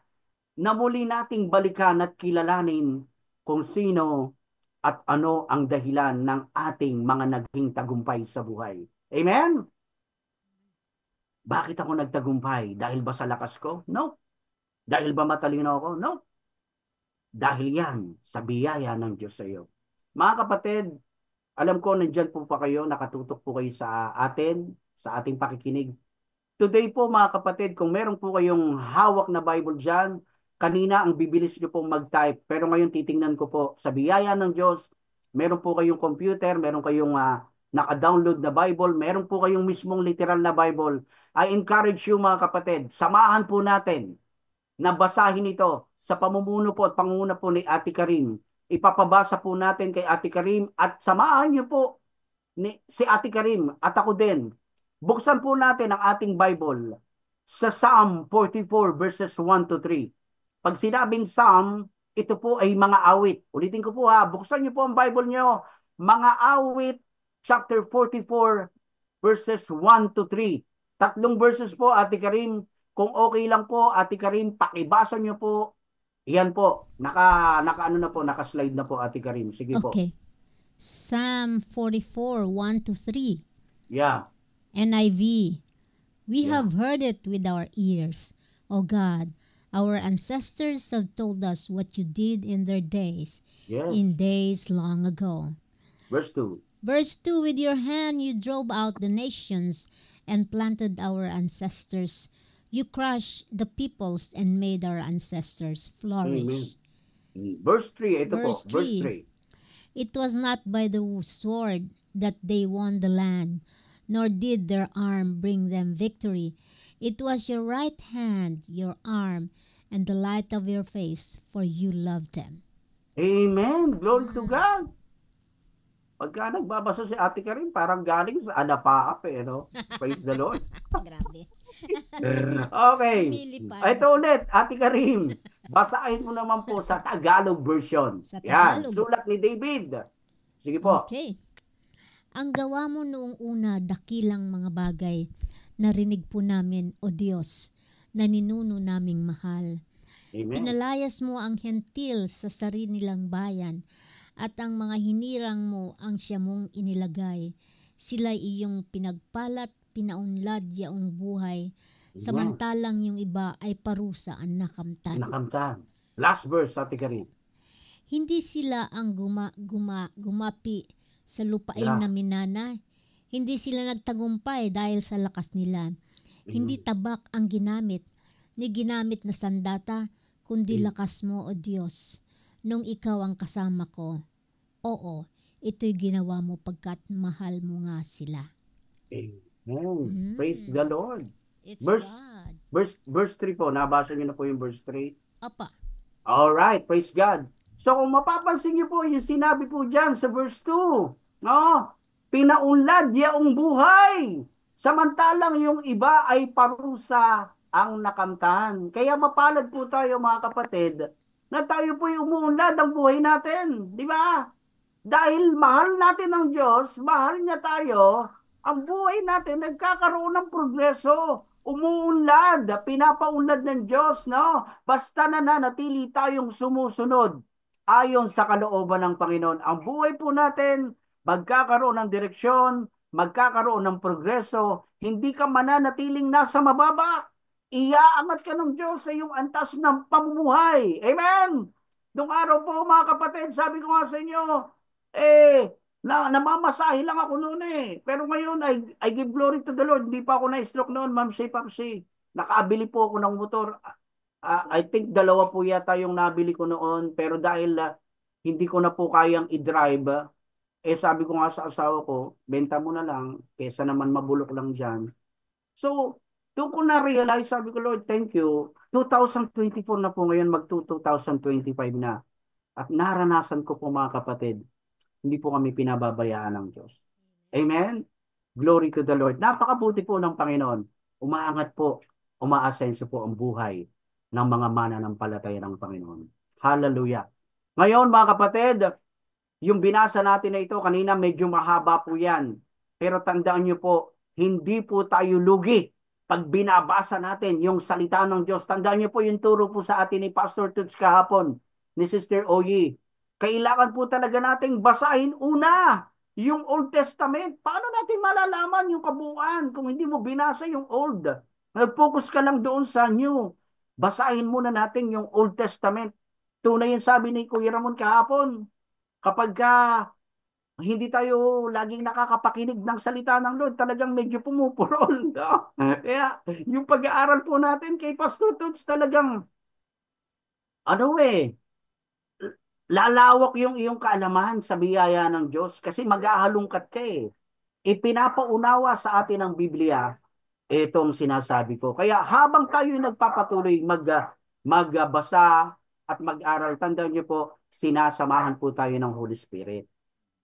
na muli nating balikan at kilalanin kung sino at ano ang dahilan ng ating mga naging tagumpay sa buhay. Amen? Bakit ako nagtagumpay? Dahil ba sa lakas ko? No. Dahil ba matalino ako? No. Dahil yan sa biyaya ng Diyos sa iyo. Mga kapatid, alam ko nandyan po pa kayo, nakatutok po kayo sa atin, sa ating pakikinig. Today po mga kapatid, kung meron po kayong hawak na Bible dyan, kanina ang bibilis nyo pong mag-type. Pero ngayon titingnan ko po sa biyaya ng Diyos, meron po kayong computer, meron kayong naka-download na Bible, meron po kayong mismong literal na Bible. I encourage you mga kapatid, samahan po natin na basahin ito sa pamumuno po at pangunguna po ni Ate Karim. Ipapabasa po natin kay Ate Karim at samahan niyo po si Ate Karim at ako din. Buksan po natin ang ating Bible sa Psalm 44 verses 1 to 3. Pag sinabing Psalm, ito po ay mga awit. Ulitin ko po ha, buksan niyo po ang Bible niyo. Mga awit, chapter 44 verses 1 to 3. Tatlong verses po, Ate Karim. Kung okay lang po, Ate Karim, pakibasa niyo po. Yan po, naka-slide na po, Ate Karim. Sige po. Okay. Psalm 44, 1 to 3. Yeah. NIV. We Yeah. have heard it with our ears. O God, our ancestors have told us what you did in their days, Yes. in days long ago. Verse 2. Verse 2, with your hand you drove out the nations and planted our ancestors. You crushed the peoples and made our ancestors flourish. Verse 3, ito Verse po. Verse 3. 3. It was not by the sword that they won the land, nor did their arm bring them victory. It was your right hand, your arm, and the light of your face, for you loved them. Amen. Glory to God. Pagka nagbabasa si Ate Karim, parang galing sa anapaap no? Praise the Lord. Grabe. Okay. Lumilipad. Ito ulit, Ate Karim. Basahin mo naman po sa Tagalog version. Sa Yan, Tagalog. sulat ni David. Sige po. Okay. Ang gawa mo noong una, dakilang mga bagay, narinig po namin, O Diyos, na ninuno naming mahal. Amen. Pinalayas mo ang hentil sa sarili nilang bayan, at ang mga hinirang mo ang siya mong inilagay. Sila iyong pinagpalat, pinaunlad yaong buhay, samantalang yung iba ay parusa ang nakamtan. Nakamtan. Last verse, Ate Karim. Hindi sila ang gumapi sa lupain na minana. Hindi sila nagtagumpay dahil sa lakas nila. Hindi tabak ang ginamit, ni ginamit na sandata, kundi lakas mo, O Diyos, nung ikaw ang kasama ko. Oo, ito'y ginawa mo pagkat mahal mo nga sila. Amen. Praise the Lord. It's Verse- God. Verse 3 po. Nabasa niyo na po yung verse 3. Apa. Alright, praise God. So kung mapapansin niyo po, yung sinabi po dyan sa verse 2, no? Pinaunlad yaong buhay. Samantalang yung iba ay parusa ang nakamtan. Kaya mapalad po tayo mga kapatid, na tayo po yung umuunlad ang buhay natin. Di ba? Dahil mahal natin ang Diyos, mahal niya tayo, ang buhay natin nagkakaroon ng progreso. Umuunlad, pinapaunlad ng Diyos, no? Basta na nanatili tayong sumusunod ayon sa kalooban ng Panginoon. Ang buhay po natin, magkakaroon ng direksyon, magkakaroon ng progreso, hindi ka mananatiling nasa mababa. Iaangat ka ng Diyos sa iyong antas ng pamumuhay. Amen! Nung araw po mga kapatid, sabi ko nga sa inyo, namamasahe lang ako noon Pero ngayon, I give glory to the Lord. Hindi pa ako na-stroke noon, Ma'am Shay Papsi. Nakaabili po ako ng motor. I think 2 po yata yung nabili ko noon. Pero dahil hindi ko na po kayang i-drive, sabi ko nga sa asawa ko, benta mo na lang, kesa naman mabulok lang dyan. So, doon ko na-realize, sabi ko, Lord, thank you. 2024 na po ngayon, mag-2025 na. At naranasan ko po mga kapatid, hindi po kami pinababayaan ng Diyos. Amen? Glory to the Lord. Napakabuti po ng Panginoon. Umaangat po, umaasenso po ang buhay ng mga mananampalataya ng Panginoon. Hallelujah. Ngayon mga kapatid, yung binasa natin na ito, kanina medyo mahaba po yan. Pero tandaan nyo po, hindi po tayo lugi pag binabasa natin yung salita ng Diyos. Tandaan nyo po yung turo po sa atin ni Pastor Tuts kahapon, ni Sister Oyi. Kailangan po talaga nating basahin una yung Old Testament. Paano natin malalaman yung kabuuan kung hindi mo binasa yung Old? Nag-focus ka lang doon sa New. Basahin muna natin yung Old Testament. Tunay yung sabi ni Kuya Ramon kahapon, kapag hindi tayo laging nakakapakinig ng salita ng Lord, talagang medyo pumupurol. No? Kaya yung pag-aaral po natin kay Pastor Tuts talagang, lalawak yung iyong kaalaman sa biyaya ng Diyos kasi mag-ahalungkat ka eh. Ipinapaunawa sa atin ng Biblia itong sinasabi ko. Kaya habang tayo nagpapatuloy magbasa at mag-aral, tandaan niyo po, sinasamahan po tayo ng Holy Spirit.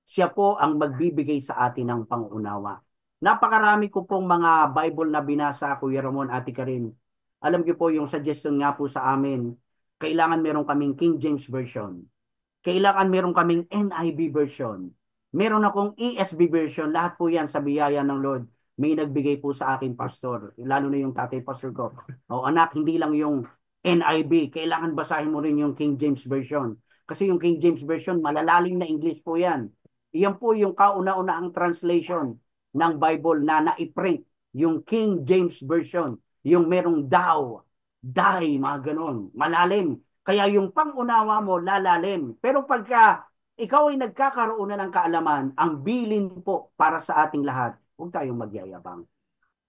Siya po ang magbibigay sa atin ng pangunawa. Napakarami ko pong mga Bible na binasa, Kuya Ramon, Ate Karin. Alam niyo po, yung suggestion nga po sa amin, kailangan meron kaming King James Version. Kailangan meron kaming NIV version. Meron akong ESV version. Lahat po yan sa biyaya ng Lord. May nagbigay po sa akin, Pastor. Lalo na yung tatay pastor ko. O anak, hindi lang yung NIV. Kailangan basahin mo rin yung King James Version. Kasi yung King James Version, malalalim na English po yan. Iyan po yung kauna-unahang translation ng Bible na naiprint. Yung King James Version. Yung merong thou, die, mga ganun. Malalim. Kaya yung pangunawa mo lalalim. Pero pagka ikaw ay nagkakaroon na ng kaalaman, ang bilin po para sa ating lahat, huwag tayong magyayabang.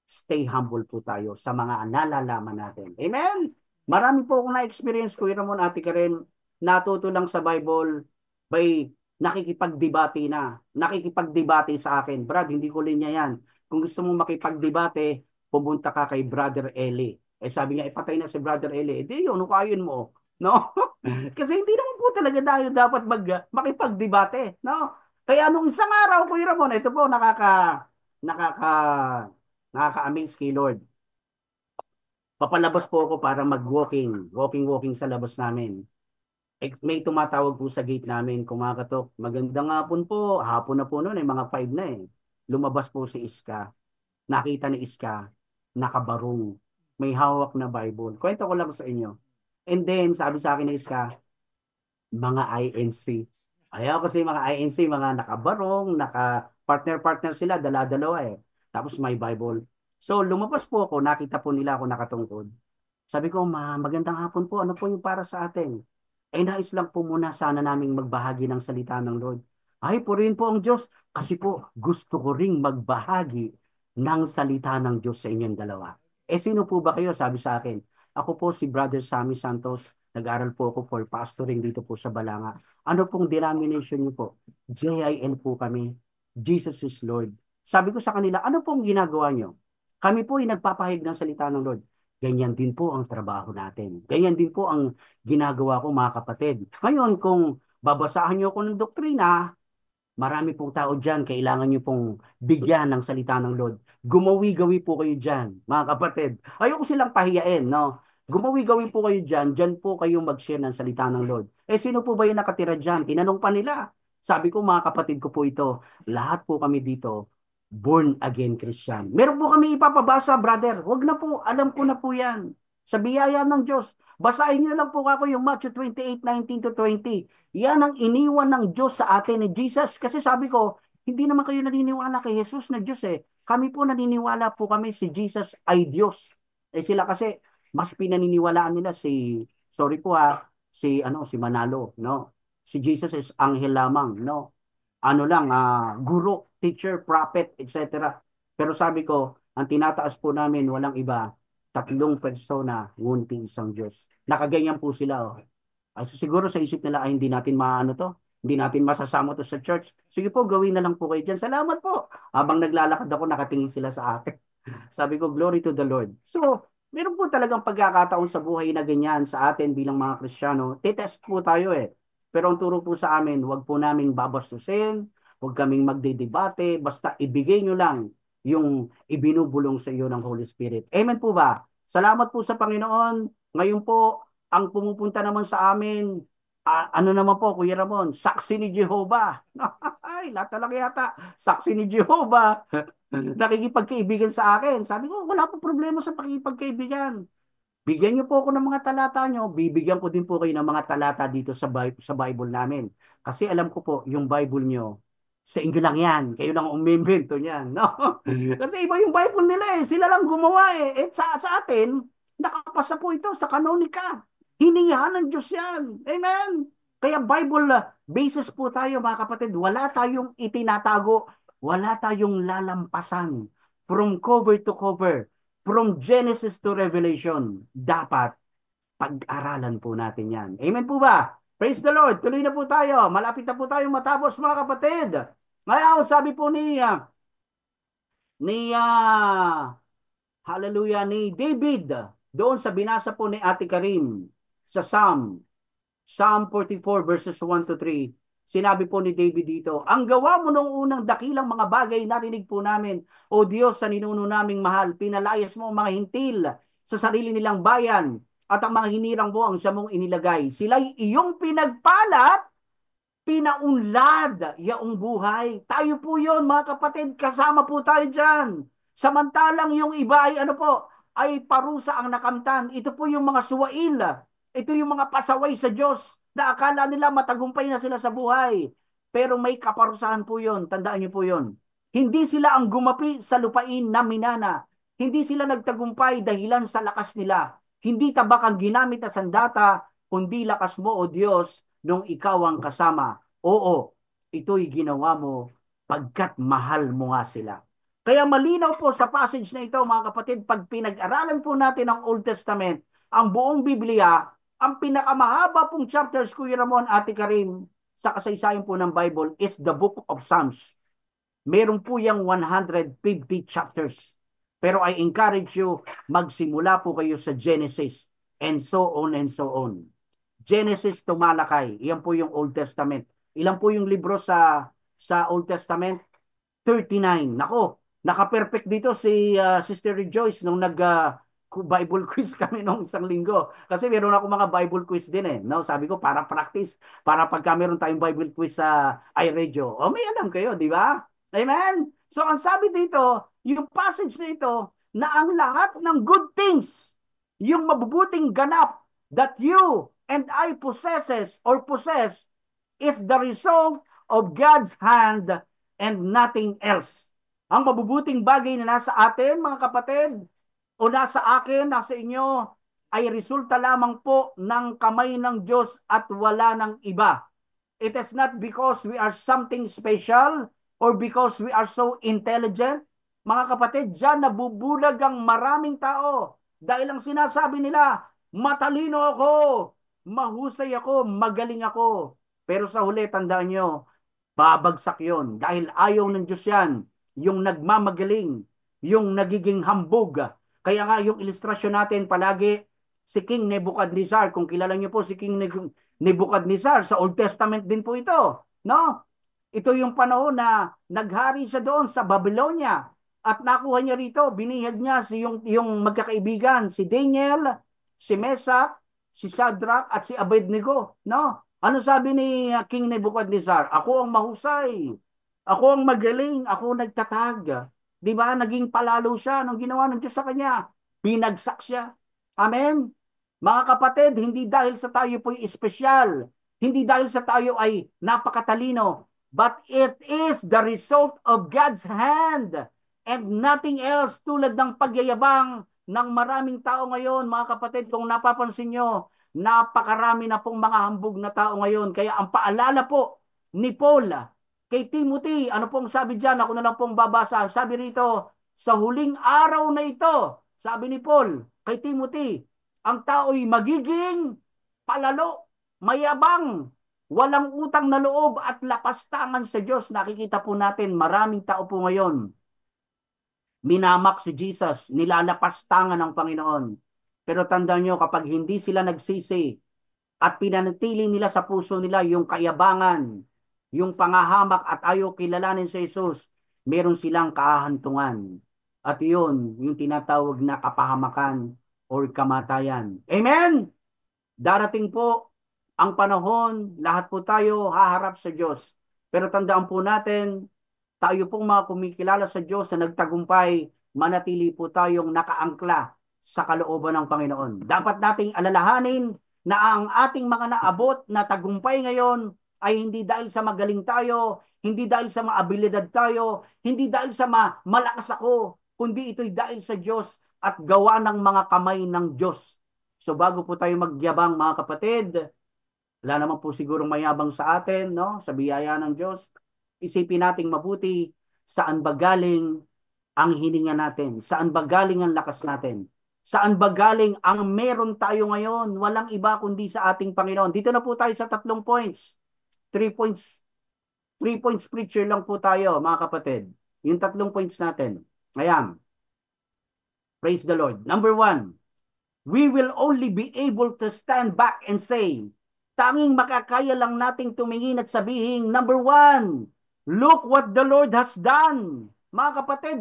Stay humble po tayo sa mga nalalaman natin. Amen? Marami po akong na-experience, Kuya Ramon, Ate Karen, natuto lang sa Bible by nakikipagdebate na. Nakikipagdebate sa akin. Brad, hindi ko linya yan. Kung gusto mo makipagdebate, pumunta ka kay Brother Eli. Sabi niya, ipatay na si Brother Eli. Di yun, ukayin mo. No? Kasi hindi naman po talaga tayo dapat makipagdebate, no? Kaya nung isang araw, Kuya Ramon, ito po nakaka-amaze kay Lord. Papalabas po ako para walking sa labas namin. May tumatawag po sa gate namin, kumakatok. Magandang hapon po. Hapon na po noon, mga 5 na eh. Lumabas po si Iska. Nakita ni Iska, nakabarong. May hawak na Bible. Kwento ko lang sa inyo. And then, sabi sa akin ni Iska, mga INC. Ayaw kasi mga INC, mga nakabarong, partner sila, dala-dalawa eh. Tapos may Bible. So, lumabas po ako, nakita po nila ako nakatungkod. Sabi ko, magandang hapon po, ano po yung para sa atin? Nais lang po muna sana naming magbahagi ng salita ng Lord. Ay, purihin po ang Diyos, kasi po gusto ko ring magbahagi ng salita ng Diyos sa inyong dalawa. Sino po ba kayo? Sabi sa akin. Ako po si Brother Sammy Santos. Nag-aral po ako for pastoring dito po sa Balanga. Ano pong denomination niyo po? JIN po kami. Jesus is Lord. Sabi ko sa kanila, ano pong ginagawa niyo? Kami po ay nagpapahayag ng salita ng Lord. Ganyan din po ang trabaho natin. Ganyan din po ang ginagawa ko, mga kapatid. Ngayon, kung babasahan niyo ako ng doktrina, marami pong tao dyan, kailangan nyo pong bigyan ng salita ng Lord. Gumawi-gawi po kayo dyan, mga kapatid. Ayoko silang pahiyain, no? Gumawi-gawi po kayo dyan po kayo mag-share ng salita ng Lord. Sino po ba yung nakatira dyan? Tinanong pa nila. Sabi ko, mga kapatid ko po ito, lahat po kami dito, born again Christian. Meron po kami ipapabasa, brother. Wag na po, alam ko na po yan. Sa biyaya ng Diyos, basahin niyo lang po ako yung Matthew 28:19-20. Yan ang iniwan ng Diyos sa atin ni Jesus. Kasi sabi ko, hindi naman kayo naniniwala kay Jesus na Diyos eh. Kami po naniniwala po kami si Jesus ay Diyos. Sila kasi, mas pinaniniwalaan nila sorry po si Manalo, no? Si Jesus is anghel lamang, no? Guro, teacher, prophet, etc. Pero sabi ko, ang tinataas po namin, walang iba, 3 persona, ngunit isang Diyos. Nakaganyan po sila. So siguro sa isip nila, hindi natin hindi natin masasama to sa church. Sige po, gawin na lang po kayo dyan. Salamat po. Habang naglalakad ako, nakatingin sila sa akin. Sabi ko, glory to the Lord. So, meron po talagang pagkakataon sa buhay na ganyan sa atin bilang mga Kristiyano. Titest po tayo eh. Pero ang turo po sa amin, huwag po naming babastusin, huwag kaming magdedebate, basta ibigay nyo lang yung ibinubulong sa iyo ng Holy Spirit. Amen po ba? Salamat po sa Panginoon. Ngayon po, ang pumupunta naman sa amin, ano naman po, Kuya Ramon, saksi ni Jehovah. Ay, lahat talaga yata, saksi ni Jehovah. Nakikipagkaibigan sa akin. Sabi ko, wala po problema sa pakikipagkaibigan. Bigyan niyo po ako ng mga talata niyo, bibigyan ko din po kayo ng mga talata dito sa Bible namin. Kasi alam ko po, yung Bible niyo, sa inyo lang yan. Kayo lang umimbento niyan. No? Kasi iba yung Bible nila eh. Sila lang gumawa eh. Sa atin, nakapasa po ito sa kanonika. Hiniyahan ng Diyos yan. Amen? Kaya Bible basis po tayo mga kapatid. Wala tayong itinatago. Wala tayong lalampasan. From cover to cover. From Genesis to Revelation. Dapat pag-aralan po natin yan. Amen po ba? Praise the Lord. Tuloy na po tayo. Malapit na po tayo matapos mga kapatid. Ngayon, sabi po hallelujah, ni David, doon sa binasa po ni Ate Karim, sa Psalm 44 verses 1 to 3, sinabi po ni David dito, ang gawa mo nung unang dakilang mga bagay narinig po namin, O Diyos sa ninuno naming mahal, pinalayas mo ang mga hintil sa sarili nilang bayan, at ang mga hinirang mo ang siya mong inilagay. Sila'y iyong pinagpalat, pinaunlad yaong buhay. Tayo po yon mga kapatid, kasama po tayo dyan. Samantalang yung iba ay ay parusa ang nakamtan. Ito po yung mga suwail. Ito yung mga pasaway sa Diyos na akala nila matagumpay na sila sa buhay. Pero may kaparusahan po yon. Tandaan niyo po yon. Hindi sila ang gumapi sa lupain na minana. Hindi sila nagtagumpay dahilan sa lakas nila. Hindi tabak ang ginamit na sandata, kundi lakas mo, O Diyos, nung ikaw ang kasama. Oo, ito'y ginawa mo pagkat mahal mo nga sila. Kaya malinaw po sa passage na ito, mga kapatid, pag pinag-aralan po natin ang Old Testament, ang buong Biblia, ang pinakamahaba pong chapters, Kuya Ramon, Ate Karim, sa kasaysayan po ng Bible is the Book of Psalms. Meron po yung 150 chapters. Pero I encourage you, magsimula po kayo sa Genesis and so on and so on. Genesis to Malakay, iyan po yung Old Testament. Ilan po yung libro sa Old Testament? 39. Nako, naka-perfect dito si Sister Rejoice nung Bible quiz kami nung isang linggo. Kasi meron ako mga Bible quiz din eh. No? Sabi ko, para practice, para pagka meron tayong Bible quiz sa iRadio. O may alam kayo, di ba? Amen? So ang sabi dito, yung passage na ito, na ang lahat ng good things, yung mabubuting ganap that you and I possess is the result of God's hand and nothing else. Ang mabubuting bagay na nasa atin, mga kapatid, o nasa akin, nasa inyo, ay resulta lamang po ng kamay ng Diyos at wala ng iba. It is not because we are something special or because we are so intelligent. Mga kapatid, dyan nabubulag ang maraming tao dahil ang sinasabi nila, matalino ako, mahusay ako, magaling ako. Pero sa huli, tandaan nyo, babagsak yon dahil ayaw ng Diyos yan, yung nagmamagaling, yung nagiging hambog. Kaya nga yung ilustrasyon natin palagi, si King Nebuchadnezzar, kung kilala nyo po si King Nebuchadnezzar, sa Old Testament din po ito. No? Ito yung panahon na naghari siya doon sa Babylonia at nakuha niya rito, binihag niya yung magkakaibigan, si Daniel, si Meshach, si Shadrach at si Abednego. No? Ano sabi ni King Nebuchadnezzar? Ako ang mahusay. Ako ang magaling. Ako nagtatag. Di ba? Naging palalo siya nung ginawa ng Diyos sa kanya. Binagsak siya. Amen? Mga kapatid, hindi dahil sa tayo po'y espesyal. Hindi dahil sa tayo ay napakatalino. But it is the result of God's hand and nothing else, tulad ng pagyayabang ng maraming tao ngayon. Mga kapatid, kung napapansin nyo, napakarami na pong mga hambog na tao ngayon. Kaya ang paalala po ni Paul kay Timothy, ano pong sabi dyan? Ako na lang pong babasa. Sabi rito, sa huling araw na ito, sabi ni Paul kay Timothy, ang tao'y magiging palalo, mayabang, walang utang na loob at lapastangan sa Diyos. Nakikita po natin, maraming tao po ngayon, minamak si Jesus, nilalapastangan ng Panginoon. Pero tandaan nyo, kapag hindi sila nagsisi at pinanatili nila sa puso nila yung kayabangan, yung pangahamak at ayaw kilalanin sa Jesus, meron silang kahahantungan. At yun, yung tinatawag na kapahamakan or kamatayan. Amen? Darating po ang panahon, lahat po tayo haharap sa Diyos. Pero tandaan po natin, tayo pong mga kumikilala sa Diyos na nagtagumpay, manatili po tayong nakaangkla sa kalooban ng Panginoon. Dapat nating alalahanin na ang ating mga naabot na tagumpay ngayon ay hindi dahil sa magaling tayo, hindi dahil sa maabilidad tayo, hindi dahil sa malakas ako, kundi ito'y dahil sa Diyos at gawa ng mga kamay ng Diyos. So bago po tayo magyabang mga kapatid, wala naman po sigurong mayabang sa atin, no? Sa biyaya ng Diyos. Isipin nating mabuti, saan ba galing ang hininga natin? Saan ba galing ang lakas natin? Saan ba galing ang meron tayo ngayon? Walang iba kundi sa ating Panginoon. Dito na po tayo sa 3 points. 3 points. 3 points preacher lang po tayo, mga kapatid. Yung 3 points natin. Ayan. Praise the Lord. Number 1, we will only be able to stand back and say, tanging makakaya lang nating tumingin at sabihin, number 1, look what the Lord has done. Mga kapatid,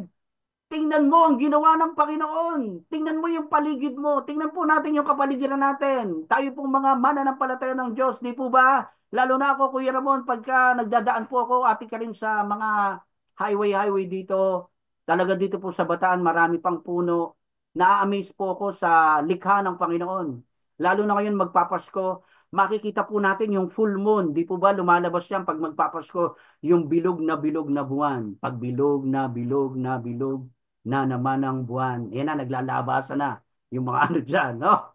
tingnan mo ang ginawa ng Panginoon. Tingnan mo yung paligid mo. Tingnan po natin yung kapaligiran natin. Tayo pong mga mananampalataya ng Diyos, di po ba? Lalo na ako, Kuya Ramon, pagka nagdadaan po ako, ati ka rin sa mga highway dito. Talaga dito po sa Bataan, marami pang puno. Na-amaze po ako sa likha ng Panginoon. Lalo na ngayon magpapasko, makikita po natin yung full moon. Di po ba lumalabas yan pag magpapasko, yung bilog na buwan. Pag bilog na naman ang buwan. Yan na, naglalabasan na yung mga ano dyan. No?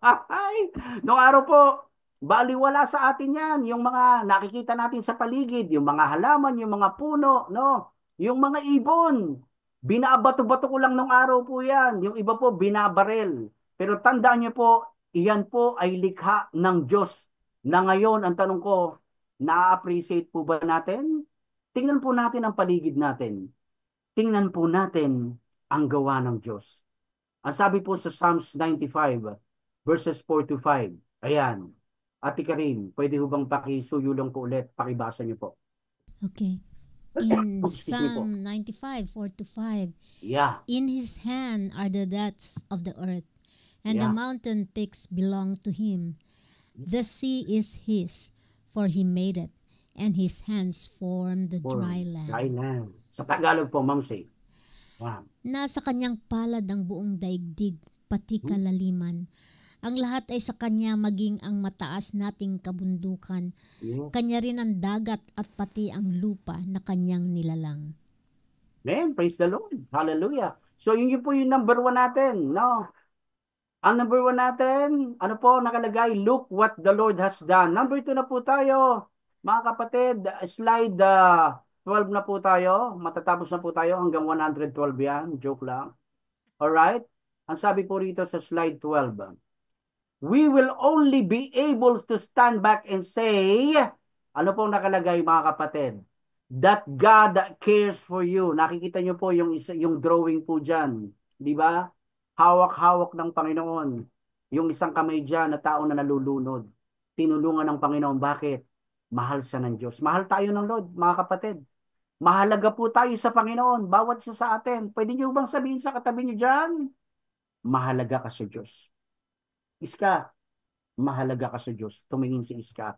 Noong araw po, baliwala sa atin yan. Yung mga nakikita natin sa paligid, yung mga halaman, yung mga puno, no? Yung mga ibon. Binabato-bato ko lang nung araw po yan. Yung iba po, binabarel. Pero tandaan niyo po, iyan po ay likha ng Diyos. Na ngayon, ang tanong ko, na-appreciate po ba natin? Tingnan po natin ang paligid natin. Tingnan po natin ang gawa ng Diyos. Ang sabi po sa Psalms 95, verses 4 to 5. Ayan. Ate Karin, pwede ho bang pakisuyo lang po ulit? Pakibasa niyo po. Okay. In Excuse me po. Psalm 95, 4 to 5, Yeah. in his hand are the depths of the earth, and the Yeah. mountain peaks belong to him. The sea is his, for he made it, and his hands formed the dry land. Dry land. Sa Tagalog po, Ma'am Say. Wow. Nasa kanyang palad ang buong daigdig, pati kalaliman. Ang lahat ay sa kanya, maging ang mataas nating kabundukan. Yes. Kanya rin ang dagat at pati ang lupa na kanyang nilalang. Amen. Praise the Lord. Hallelujah. So, yun po yung number 1 natin. No? Ang number 1 natin, ano po nakalagay? Look what the Lord has done. Number 2 na po tayo. Mga kapatid, slide 12 na po tayo. Matatapos na po tayo hanggang 112 yan. Joke lang. Alright? Ang sabi po rito sa slide 12. We will only be able to stand back and say, ano pong nakalagay mga kapatid? That God cares for you. Nakikita nyo po yung drawing po dyan. Di ba? Hawak-hawak ng Panginoon. Yung isang kamay dyan na tao na nalulunod. Tinulungan ng Panginoon. Bakit? Mahal siya ng Diyos. Mahal tayo ng Lord, mga kapatid. Mahalaga po tayo sa Panginoon. Bawat isa sa atin. Pwede nyo bang sabihin sa katabi nyo dyan? Mahalaga ka sa Diyos. Iska, mahalaga ka sa Diyos. Tumingin si Iska.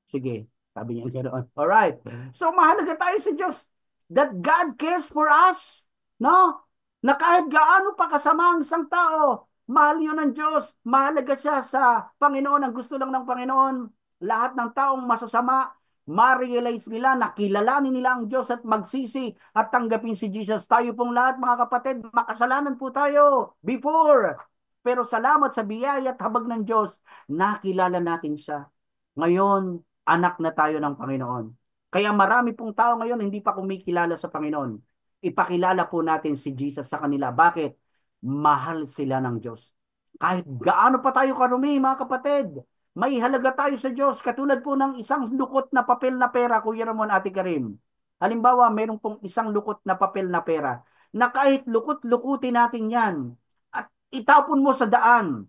Sige, sabi niya ganoon. Alright. So, mahalaga tayo sa Diyos. That God cares for us. No? Na kahit gaano pa kasama ang isang tao, mahal yun ng Diyos. Mahalaga siya sa Panginoon. Ang gusto lang ng Panginoon, lahat ng taong masasama, ma-realize nila, nakilalanin nila ang Diyos at magsisi at tanggapin si Jesus. Tayo pong lahat, mga kapatid, makasalanan po tayo before. Pero salamat sa biyaya at habag ng Diyos, nakilala natin siya. Ngayon, anak na tayo ng Panginoon. Kaya marami pong tao ngayon hindi pa kumikilala sa Panginoon. Ipakilala po natin si Jesus sa kanila. Bakit? Mahal sila ng Diyos. Kahit gaano pa tayo karumi, mga kapatid, may halaga tayo sa Diyos. Katulad po ng isang lukot na papel na pera, Kuya Ramon, Ate Karim. Halimbawa, mayroon pong isang lukot na papel na pera na kahit lukot-lukutin natin yan, itapon mo sa daan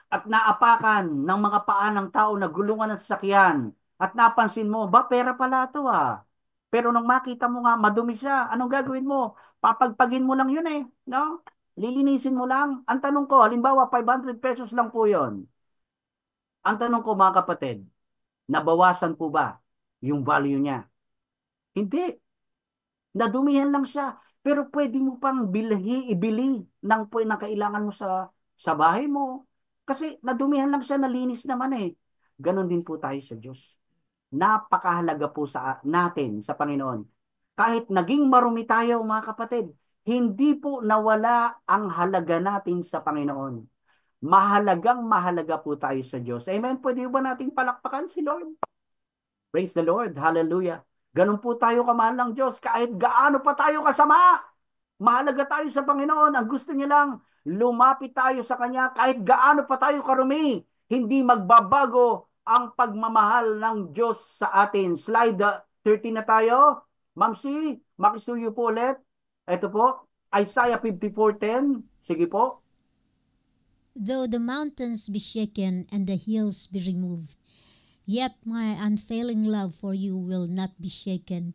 at naapakan ng mga paa ng tao na gulungan ng sasakyan at napansin mo, ba pera pala ito ah. Pero nung makita mo nga, madumi siya, anong gagawin mo? Papagpagin mo lang yun eh, no? Lilinisin mo lang. Ang tanong ko, halimbawa, 500 pesos lang po yon. Ang tanong ko mga kapatid, nabawasan po ba yung value niya? Hindi. Nadumihan lang siya. Pero pwede mo pang ibili ng kailangan mo sa bahay mo. Kasi nadumihan lang siya, nalinis naman eh. Ganon din po tayo sa Diyos. Napakahalaga po sa natin sa Panginoon. Kahit naging marumi tayo mga kapatid, hindi po nawala ang halaga natin sa Panginoon. Mahalagang mahalaga po tayo sa Diyos. Amen? Pwede ba nating palakpakan si Lord? Praise the Lord. Hallelujah. Ganun po tayo kamahal ng Diyos. Kahit gaano pa tayo kasama, mahalaga tayo sa Panginoon. Ang gusto niya lang, lumapit tayo sa Kanya. Kahit gaano pa tayo karumi, hindi magbabago ang pagmamahal ng Diyos sa atin. Slide 13 na tayo. Ma'am C, makisuyo po ulit. Ito po, Isaiah 54:10. Sige po. Though the mountains be shaken and the hills be removed, yet my unfailing love for you will not be shaken,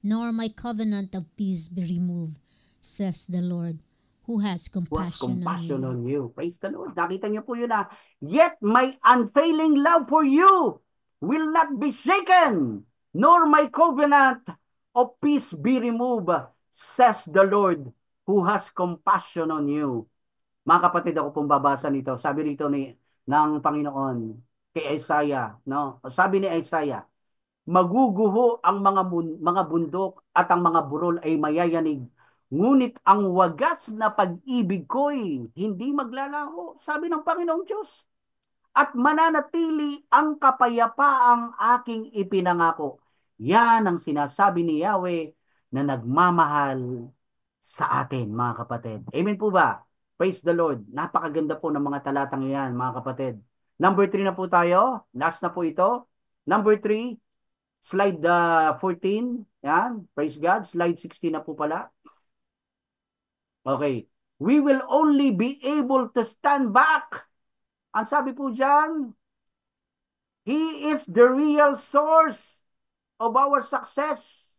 nor my covenant of peace be removed, says the Lord, who has compassion on you. Praise the Lord. Nakita niyo po yun na, yet my unfailing love for you will not be shaken, nor my covenant of peace be removed, says the Lord, who has compassion on you. Mga kapatid, ako pong babasa nito. Sabi rito ng Panginoon kay Isaiah, no? Sabi ni Isaiah, maguguho ang mga bundok at ang mga burol ay mayayanig. Ngunit ang wagas na pag-ibig ko'y hindi maglalaho, sabi ng Panginoong Diyos. At mananatili ang kapayapaang aking ipinangako. Yan ang sinasabi ni Yahweh na nagmamahal sa atin, mga kapatid. Amen po ba? Praise the Lord. Napakaganda po ng mga talatang iyan, mga kapatid. Number 3 na po tayo. Last na po ito. Number 3, slide 14. Yan. Praise God. Slide 16 na po pala. Okay. We will only be able to stand back. Ang sabi po dyan, He is the real source of our success.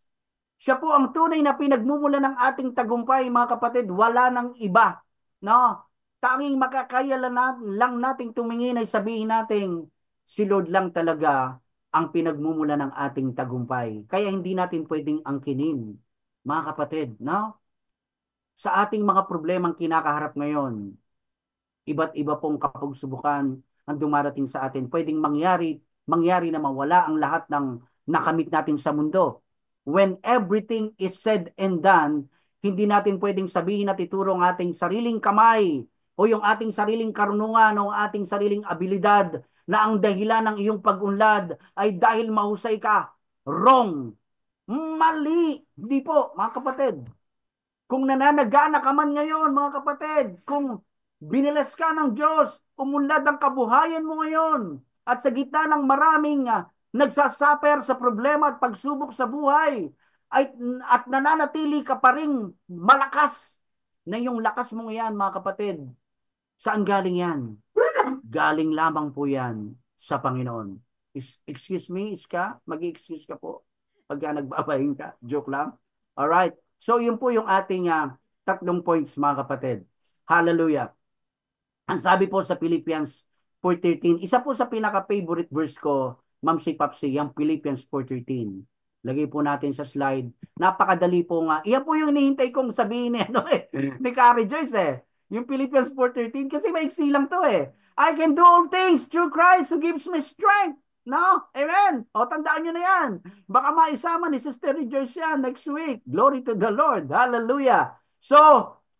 Siya po ang tunay na pinagmumula ng ating tagumpay, mga kapatid. Wala nang iba. No? Tanging makakaya lang nating tumingin ay sabihin natin, si Lord lang talaga ang pinagmumula ng ating tagumpay. Kaya hindi natin pwedeng angkinin, mga kapatid. No? Sa ating mga problemang kinakaharap ngayon, iba't iba pong kapagsubukan ang dumarating sa atin. Pwedeng mangyari na mawala ang lahat ng nakamit natin sa mundo. When everything is said and done, hindi natin pwedeng sabihin at ituro ang ating sariling kamay o yung ating sariling karunungan o ating sariling abilidad na ang dahilan ng iyong pag-unlad ay dahil mahusay ka. Wrong. Mali. Hindi po, mga kapatid. Kung nananagana ka man ngayon, mga kapatid, kung binilas ka ng Diyos, umunlad ang kabuhayan mo ngayon, at sa gitna ng maraming nagsasaper sa problema at pagsubok sa buhay, at nananatili ka pa rin malakas na yung lakas mo yan, mga kapatid. Saan galing yan? Galing lamang po yan sa Panginoon. Excuse me, Iska? Mag-excuse ka po pagka nagbabahin ka. Joke lang. Alright. So, yun po yung ating 3 points, mga kapatid. Hallelujah. Ang sabi po sa Philippians 4:13, isa po sa pinaka-favorite verse ko, Ma'am si Papsi, yung Philippians 4:13. Lagay po natin sa slide. Napakadali po nga. Iyan po yung hinihintay kong sabihin ni Carrie Joyce Yung Philippians 4:13 kasi maiksi lang to I can do all things through Christ who gives me strength. No? Amen? O, tandaan nyo na yan. Baka maisama ni Sister Joyce yan next week. Glory to the Lord. Hallelujah. So,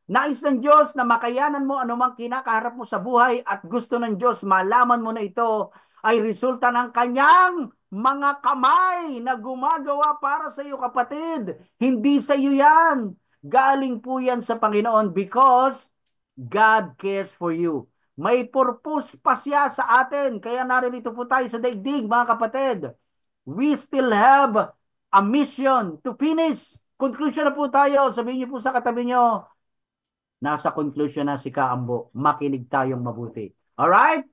nais ng Diyos na makayanan mo anumang kinakaharap mo sa buhay at gusto ng Diyos malaman mo na ito ay resulta ng kanyang mga kamay na gumagawa para sa iyo, kapatid. Hindi sa iyo yan. Galing po yan sa Panginoon because God cares for you. May purpose pa siya sa atin. Kaya naririto po tayo sa daigdig, mga kapatid. We still have a mission to finish. Conclusion na po tayo. Sabihin niyo po sa katabi niyo, nasa conclusion na si Kaambo. Makinig tayong mabuti. Alright?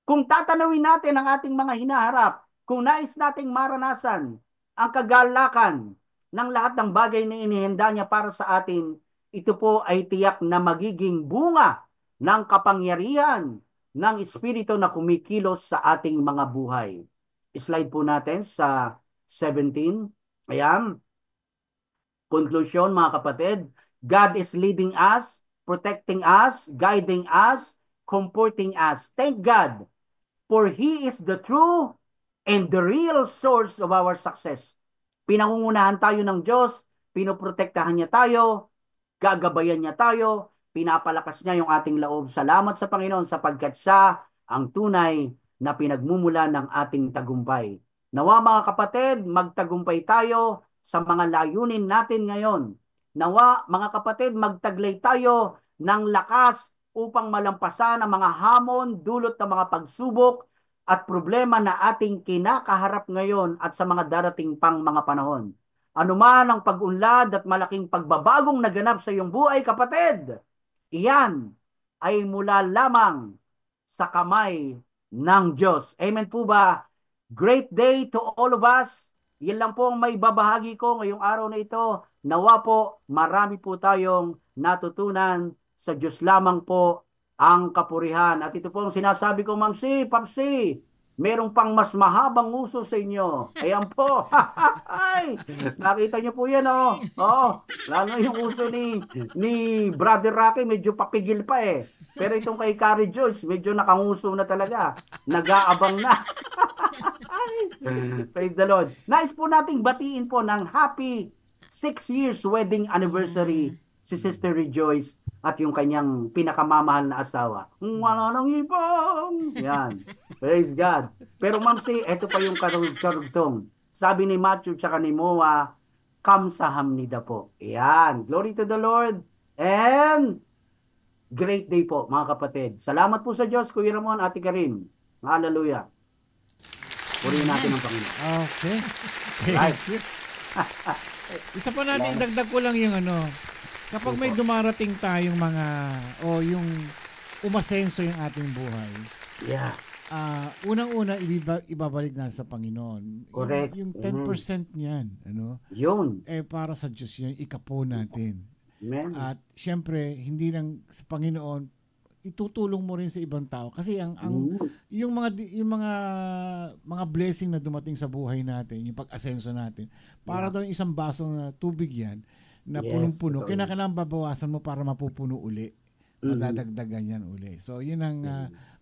Kung tatanawin natin ang ating mga hinaharap, kung nais nating maranasan ang kagalakan, ng lahat ng bagay na inihanda niya para sa atin, ito po ay tiyak na magiging bunga ng kapangyarihan ng Espiritu na kumikilos sa ating mga buhay. Slide po natin sa 17. Ayan. Conclusion, mga kapatid. God is leading us, protecting us, guiding us, comforting us. Thank God, for He is the true and the real source of our success. Pinangungunahan tayo ng Diyos, pinoprotektahan niya tayo, gagabayan niya tayo, pinapalakas niya yung ating loob. Salamat sa Panginoon sapagkat siya ang tunay na pinagmumula ng ating tagumpay. Nawa mga kapatid, magtagumpay tayo sa mga layunin natin ngayon. Nawa mga kapatid, magtaglay tayo ng lakas upang malampasan ang mga hamon, dulot ng mga pagsubok at problema na ating kinakaharap ngayon at sa mga darating pang mga panahon. Anuman ang pag-unlad at malaking pagbabagong naganap sa iyong buhay, kapatid, iyan ay mula lamang sa kamay ng Diyos. Amen po ba? Great day to all of us. Yan lang po ang may babahagi ko ngayong araw na ito. Nawa po, marami po tayong natutunan. Sa Diyos lamang po ang kapurihan. At ito po ang sinasabi ko, Mamsi, Papsi, merong pang mas mahabang uso sa inyo. Ayan po. Ay, nakita niyo po yan, oh. Oh, lalo yung uso ni Brother Rocky, medyo papigil pa eh. Pero itong kay Carrie Joyce, medyo nakanguso na talaga. Nag-aabang na. Praise the Lord. Nais po nating batiin po ng happy 6 years wedding anniversary si Sister Rejoice at yung kanyang pinakamamahal na asawa. Wala nang ibang. Yan. Praise God. Pero Mamsi, eto pa yung karugtong. Sabi ni Matthew tsaka ni Moa, kamsahamnida po. Yan. Glory to the Lord. And great day po, mga kapatid. Salamat po sa Diyos, Kuya Ramon, Ate Karim. Hallelujah. Purihin natin ang Panginoon. Okay. Right. Isa pa natin, dagdag ko lang yung ano, kapag may dumarating tayong mga, yung umasenso yung ating buhay. Yeah. Unang-una, ibabalik na sa Panginoon. Correct. Yung 10% niyan, ano? Yun. Para sa Diyos yun, ikapo natin. Amen. At syempre, hindi lang sa Panginoon, itutulong mo rin sa ibang tao kasi yung mga blessing na dumating sa buhay natin, yung pag-asenso natin, para daw isang baso na tubig yan na punong-puno, kailangan babawasan mo para mapupuno uli. Madadagdagan yan uli. So yun ang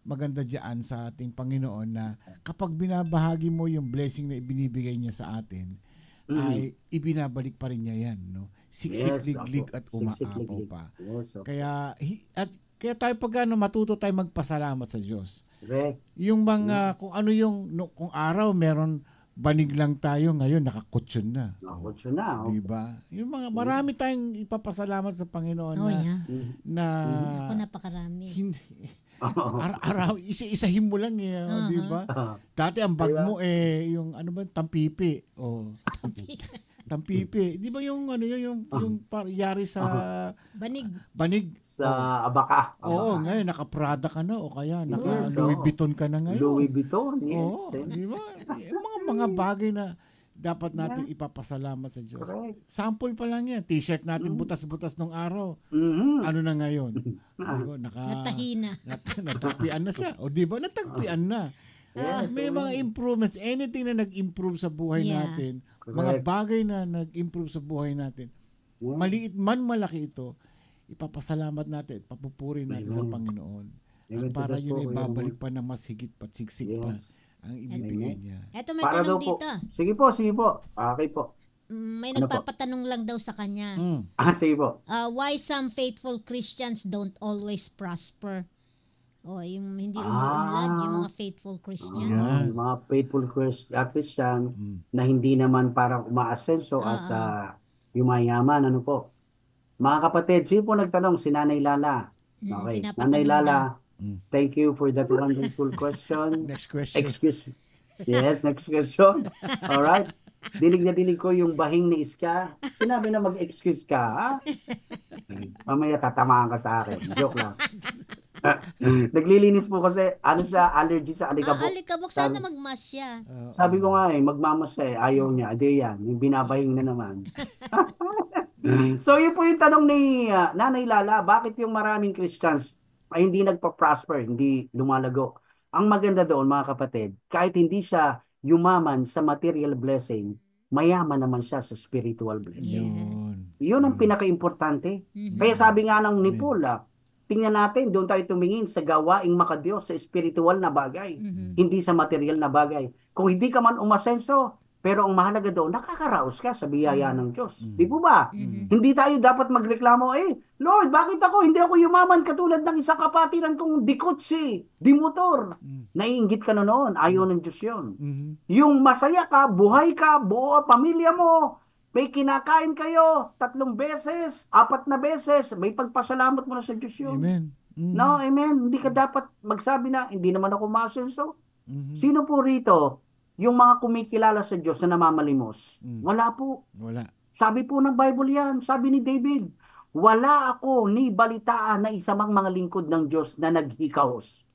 maganda diyan sa ating Panginoon na kapag binabahagi mo yung blessing na ibinibigay niya sa atin, ay ibinabalik pa rin niya yan, no? Siksik-liglig at umaapaw pa. Kaya tayo matuto tayo magpasalamat sa Diyos. Correct. Yung mga, kung ano kung araw meron banig lang tayo, ngayon nakakutsyon na. Nakakutsyon na. Diba? Yung mga, marami tayong ipapasalamat sa Panginoon na Ako napakarami. Hindi. Araw, isa-isahin mo lang eh, diba? Dati ang bag mo yung ano ba, tampipi. Tampipi. Di ba yung yari sa banig sa Abaka. Oo, ngayon naka-Prada ka na o kaya naka-Louis Vuitton ka na ngayon. Louis Vuitton, yes. Oo, di ba? Mga bagay na dapat natin ipapasalamat sa Diyos. Correct. Sample pa lang yan. T-shirt natin butas-butas nung araw. Ano na ngayon? Diba? Natahina. Natagpian na siya. O di ba? Natagpian na. May mga improvements. Anything na nag-improve sa buhay natin, mga bagay na nag-improve sa buhay natin, maliit man malaki ito, ipapasalamat natin, papupuri natin sa Panginoon. At para yun ay babalik pa na mas higit pa, siksik pa ang ibibigay niya. Eto may tanong dito. Sige po. Okay po. May nagpapatanong lang daw sa kanya. Sige po. Why some faithful Christians don't always prosper? Yung hindi umuunlad, yung mga faithful Christian. Yung mga faithful Christian na hindi naman parang umaasenso at yumayaman. Ano po? Mga kapatid, sino po nagtanong? Si Nanay Lala. Okay. Nanay Lala, thank you for that wonderful question. Next question. Yes, next question. Alright. Dinig na dinig ko yung bahing ni Iska. Sinabi na mag-excuse ka, ha? Mamaya tatamaan ka sa akin. Joke lang. Naglilinis po kasi, ano siya, allergy sa alikabok. Alikabok, sana magmas siya. Sabi ko nga magmamas siya ayaw niya. Ade yan, yung binabaying na naman. So yun po yung tanong ni Nanay Lala, bakit yung maraming Christians ay hindi nagpa-prosper, hindi lumalago? Ang maganda doon mga kapatid, kahit hindi siya yumaman sa material blessing, mayaman naman siya sa spiritual blessing. Yun ang pinaka-importante. Kaya sabi nga ng ni Paul, tingnan natin, doon tayo tumingin sa gawaing makadiyos, sa spiritual na bagay, hindi sa material na bagay. Kung hindi ka man umasenso, pero ang mahalaga doon, nakakaraos ka sa biyaya ng Diyos. Di po ba? Hindi tayo dapat magreklamo, Lord, bakit ako? Hindi ako yumaman katulad ng isang kapatiran kong dikotsi, dimotor. Naiinggit ka na noon, ayaw ng Diyos yun. Yung masaya ka, buhay ka, buo ang pamilya mo, may kinakain kayo 3 beses, 4 na beses, may pagpasalamat mo na sa Diyos yun. Amen. No, amen. Hindi ka dapat magsabi na, hindi naman ako masenso. Sino po rito, yung mga kumikilala sa Diyos na namamalimos? Wala po. Wala. Sabi po ng Bible yan, sabi ni David, wala ako ni balitaan na isa mang mga lingkod ng Diyos na naghikaos.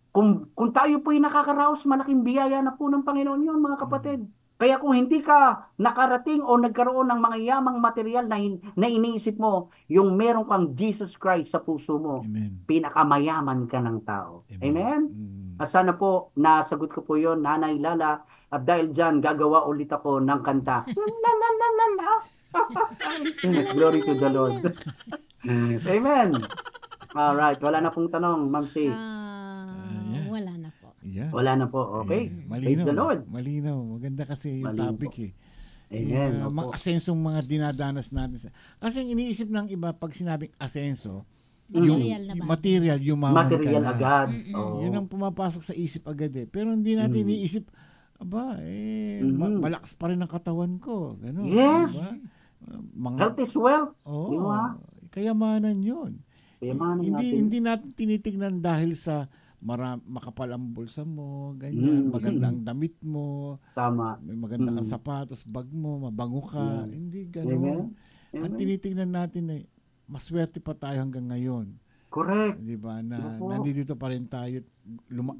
Kung tayo po'y nakakaraos, malaking biyaya na po ng Panginoon yun, mga kapatid. Kaya kung hindi ka nakarating o nagkaroon ng mga yamang material na iniisip mo, yung meron kang Jesus Christ sa puso mo, pinakamayaman ka ng tao. Amen? At sana po, nasagot ko po yon Nanay Lala, at dahil dyan, gagawa ulit ako ng kanta. Glory to the Lord. Amen. Alright, wala na pong tanong, Ma'am C. Wala na po. Yeah. Wala na po. Okay. Praise the Lord. Malinaw. Maganda kasi yung topic Amen. Mga asensong mga dinadanas natin. Kasi ang iniisip ng iba pag sinabing asenso, yung material, yumaman material ka na. Agad. Yun ang pumapasok sa isip agad Pero hindi natin iniisip, malakas pa rin ang katawan ko. Ganun, yes. Diba? Health is wealth. Kayamanan yun. Natin. Hindi natin tinitingnan dahil sa makapal ang bulsa mo, ganyan, maganda ang damit mo, tama, may maganda kang sapatos, bag mo, mabango ka, hindi gano'n. Ang tinitingnan natin maswerte pa tayo hanggang ngayon. Correct. Di ba? Na nandito pa rin tayo,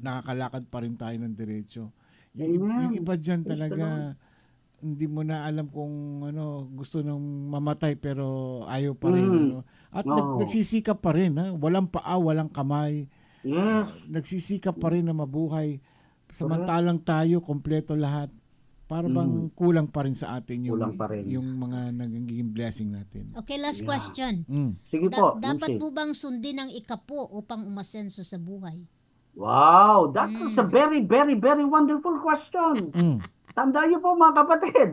nakakalakad pa rin tayo ng diretso. Yung iba dyan talaga, hindi mo na alam kung gusto nang mamatay pero ayaw pa rin. At nagsisikap pa rin. Walang paa, walang kamay. Yes. Nagsisikap pa rin na mabuhay. Samantalang tayo, kompleto lahat. Para bang kulang pa rin sa atin yung mga nagiging blessing natin. Okay, last question. Sige po. Dapat po bang sundin ang ikapo upang umasenso sa buhay? Wow, that was a very, very, very wonderful question. Tandaan niyo po mga kapatid,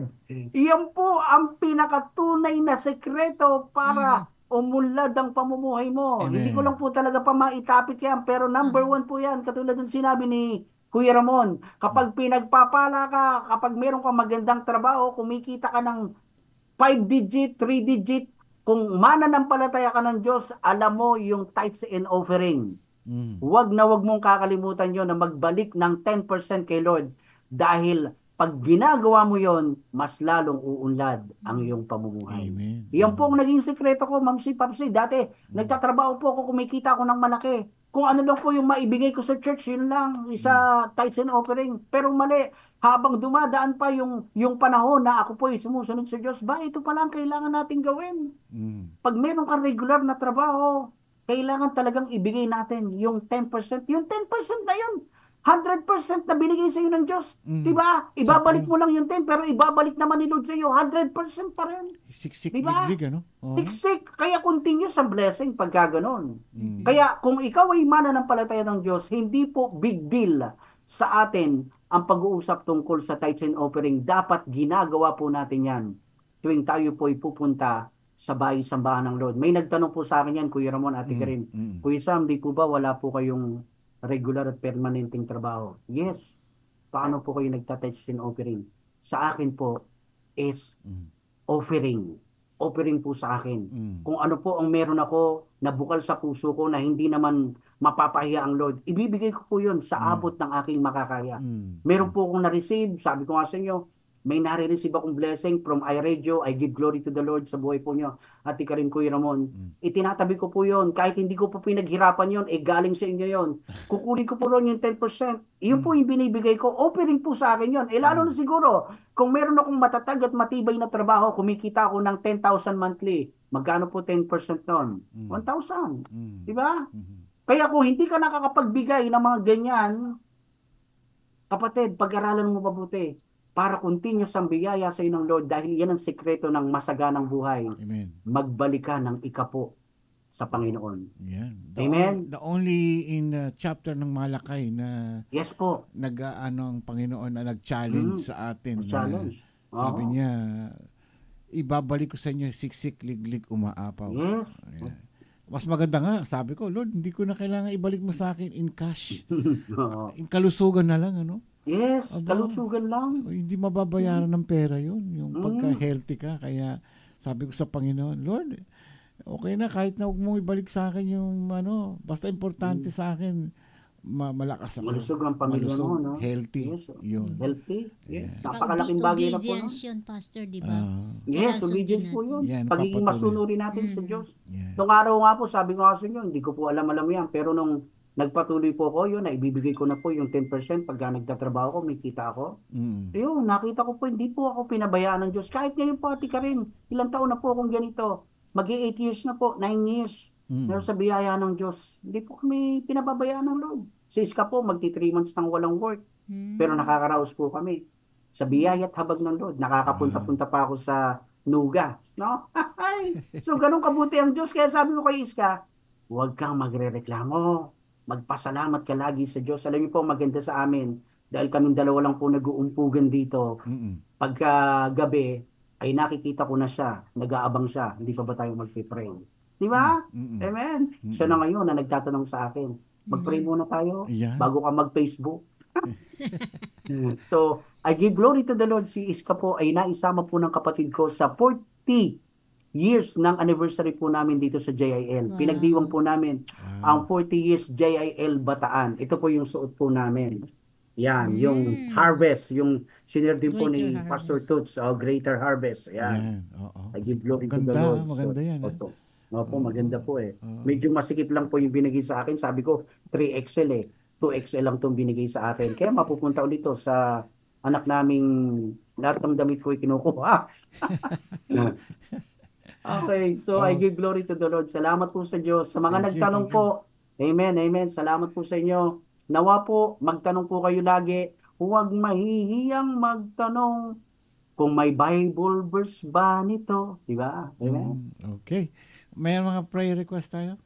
iyan po ang pinakatunay na sekreto para umunlad ang pamumuhay mo. Amen. Hindi ko lang po talaga pa maitapik yan, pero number 1 po yan. Katulad ng sinabi ni Kuya Ramon, kapag pinagpapala ka, kapag meron kang magandang trabaho, kumikita ka ng 5-digit, 3-digit, kung mananampalataya ka ng Diyos, alam mo yung tithes and offering. Wag mong kakalimutan yon na magbalik ng 10% kay Lord. Dahil pag ginagawa mo yon, mas lalong uunlad ang iyong pamumuhay. Amen. Yan po ang naging sekreto ko, Ma'am si Papsi. Dati, nagtatrabaho po ako, kumikita ako ng malaki. Kung ano lang po yung maibigay ko sa church, yun lang, isa tithes and offering. Pero mali, habang dumadaan pa yung panahon na ako po ay sumusunod sa Diyos, ito pa lang kailangan natin gawin. Pag meron kang regular na trabaho, kailangan talagang ibigay natin yung 10%. Yung 10% na yun, 100% na binigay sa iyo ng Diyos. Diba? Ibabalik mo lang yung 10, pero ibabalik naman ni Lord sa iyo, 100% pa rin. Siksik, diba? liglig, Siksik. Kaya continuous ang blessing pagka ganon. Kaya kung ikaw ay mananampalataya ng Diyos, hindi po big deal sa atin ang pag-uusap tungkol sa tithes and offering. Dapat ginagawa po natin yan tuwing tayo po ay pupunta sa bahay-sambahan ng Lord. May nagtanong po sa akin yan, Kuya Ramon, Ate Karin. Kuya Sam, di po ba wala po kayong regular at permanenteng trabaho? Yes. Paano po kayo nagtatithes and offering? Sa akin po is offering. Offering po sa akin. Kung ano po ang meron ako na bukal sa puso ko na hindi naman mapapahiya ang Lord, ibibigay ko po yun sa abot ng aking makakaya. Meron po akong na-receive, sabi ko nga sa inyo, may nare-receive akong blessing from iRadio. I give glory to the Lord sa buhay po nyo. At ika rin, Kuya Ramon. Itinatabi ko po yon. Kahit hindi ko po pinaghirapan yon, galing sa inyo yon. Kukunin ko po ron yung 10%. Iyon po yung binibigay ko. Offering po sa akin yon. Lalo na siguro, kung meron akong matatag at matibay na trabaho, kumikita ako ng 10,000 monthly. Magkano po 10% nun? 1,000. Diba? Kaya kung hindi ka nakakapagbigay ng mga ganyan, kapatid, pag-aralan mo mabuti para continuous ang biyaya sa iyo ng Lord dahil yan ang sekreto ng masaganang buhay. Amen. Magbalik ka ng ikapo sa Panginoon. Yeah. Amen? The only in chapter ng Malakay na yes po. Ang Panginoon na nag-challenge sa atin. Challenge. Sabi niya, ibabalik ko sa inyo siksik, liglig, umaapaw. Yes. Ayan. Mas maganda nga, sabi ko, Lord, hindi ko na kailangan ibalik mo sa akin in cash. In kalusugan na lang, ano? Yes, kalusugan lang. Hindi mababayaran ng pera yun, yung pagka-healthy ka. Kaya sabi ko sa Panginoon, Lord, okay na kahit na huwag mong ibalik sa akin yung basta importante sa akin, malakas ako. Malusog ang Panginoon mo, no? Healthy. Yes. Yun. Healthy. Yes. Saka Napakalaking bagay na po. obedience yun, Pastor, di ba? Yes, obedience po yun. Yan, Pagiging papatuloy. masunurin natin sa Diyos. Yeah. Nung araw nga po, sabi ko nga sa inyo, hindi ko po alam yan. Pero nung nagpatuloy po ko yun, naibibigay ko na po yung 10% pagka nagtatrabaho ko, may kita ako. Yun, nakita ko po, hindi po ako pinabayaan ng Diyos. Kahit ngayon po, Ate Karin, ilang taon na po akong ganito. Mag-8 years na po, 9 years. Pero sa biyaya ng Diyos, hindi po kami pinababayaan ng Lord. Si Iska po, magti 3 months nang walang work. Pero nakakaraos po kami. Sa biyaya at habag ng Lord. Nakakapunta-punta pa ako sa Nuga. No? So, ganun kabuti ang Diyos. Kaya sabi ko kay Iska, huwag kang magre-reklamo. Magpasalamat ka lagi sa Diyos. Alam niyo po, maganda sa amin. Dahil kaming dalawa lang po nag-uumpugan dito. Pagka gabi, ay nakikita ko na siya. Nag-aabang siya. Hindi pa ba tayo mag-pray? Di ba? Amen. Siya na ngayon na nagtatanong sa akin. Mag-pray muna tayo bago ka mag-Facebook. So, I give glory to the Lord. Si Iska po ay naisama po ng kapatid ko sa 40 years ng anniversary po namin dito sa JIL. Pinagdiwang po namin ang 40 years JIL Bataan. Ito po yung suot po namin. Yan, yung harvest, yung sinare din po ni Pastor Toots, Greater Harvest. Yan. I give glory to the Lord. Maganda yan. Opo, maganda po eh. Medyo masikip lang po yung binigay sa akin. Sabi ko, 3XL eh. 2XL lang itong binigay sa akin. Kaya mapupunta ulit to sa anak naming lahat ng damit ko kinukuha. Okay, so I give glory to the Lord. Salamat po sa Diyos. Sa mga nagtanong po, amen, amen. Salamat po sa inyo. Nawa po, magtanong po kayo lagi. Huwag mahihiyang magtanong kung may Bible verse ba nito. Diba? Amen. Okay. May mga prayer request tayo?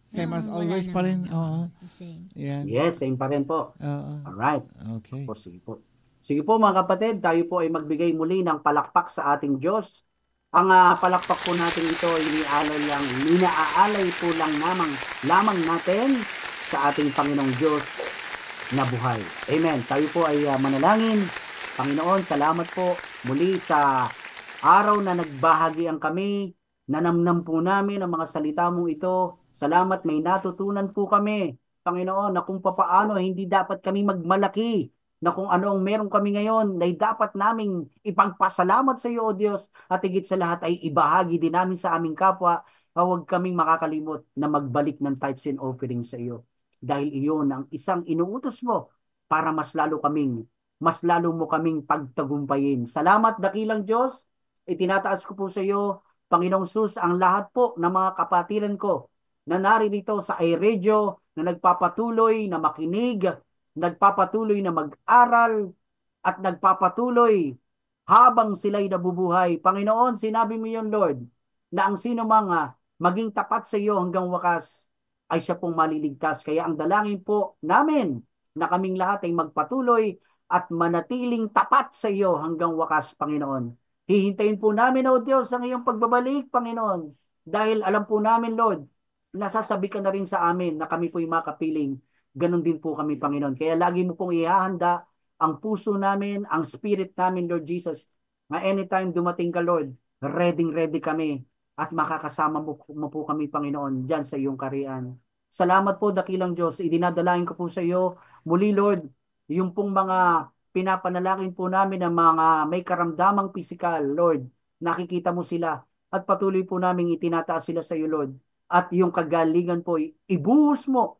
Same as always pa rin? Same. Yes, same pa rin po. Alright. Okay. Sige po. Sige po mga kapatid, tayo po ay magbigay muli ng palakpak sa ating Diyos. Ang palakpak po natin ito ay iniaalay po lamang natin sa ating Panginoong Diyos na buhay. Amen. Tayo po ay manalangin. Panginoon, salamat po muli sa araw na nagbahagian kami. Nanamnam po namin ang mga salita mong ito. Salamat, may natutunan po kami, Panginoon, na kung papaano hindi dapat kami magmalaki, na kung ano ang meron kami ngayon, na dapat naming ipagpasalamat sa iyo, O Diyos, at higit sa lahat ay ibahagi din namin sa aming kapwa, huwag kaming makakalimot na magbalik ng tithes and offering sa iyo. Dahil iyon ang isang inuutos mo para mas lalo mo kaming pagtagumpayin. Salamat, dakilang Diyos, itinataas ko po sa iyo, Panginoong Sus, ang lahat po ng mga kapatiran ko na naririto sa iRadio, na nagpapatuloy na makinig, nagpapatuloy na mag-aral, at nagpapatuloy habang sila'y nabubuhay. Panginoon, sinabi mo yun, Lord, na ang sino mga maging tapat sa iyo hanggang wakas ay siya pong maliligtas. Kaya ang dalangin po namin na kaming lahat ay magpatuloy at manatiling tapat sa iyo hanggang wakas, Panginoon. Hihintayin po namin, O Diyos, ang iyong pagbabalik, Panginoon. Dahil alam po namin, Lord, nasasabi ka na rin sa amin na kami po'y makapiling. Ganon din po kami, Panginoon. Kaya lagi mo pong ihahanda ang puso namin, ang spirit namin, Lord Jesus, na anytime dumating ka, Lord, ready kami at makakasama mo po kami, Panginoon, dyan sa iyong kariyan. Salamat po, dakilang Diyos. Idinadalain ko po sa iyo. Muli, Lord, yung pong mga pinapanalangin po namin ang mga may karamdamang pisikal, Lord. Nakikita mo sila at patuloy po namin itinataas sila sa iyo, Lord. At yung kagalingan po, ibuhos mo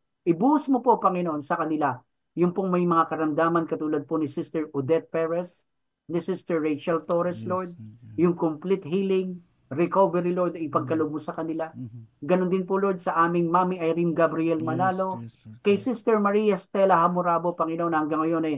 po, Panginoon, sa kanila. Yung pong may mga karamdaman katulad po ni Sister Odette Perez, ni Sister Rachel Torres, Lord. Yung complete healing, recovery, Lord, ipagkaloob mo sa kanila. Ganon din po, Lord, sa aming Mami Irene Gabriel Manalo, kay Sister Maria Stella Hamurabo, Panginoon, hanggang ngayon ay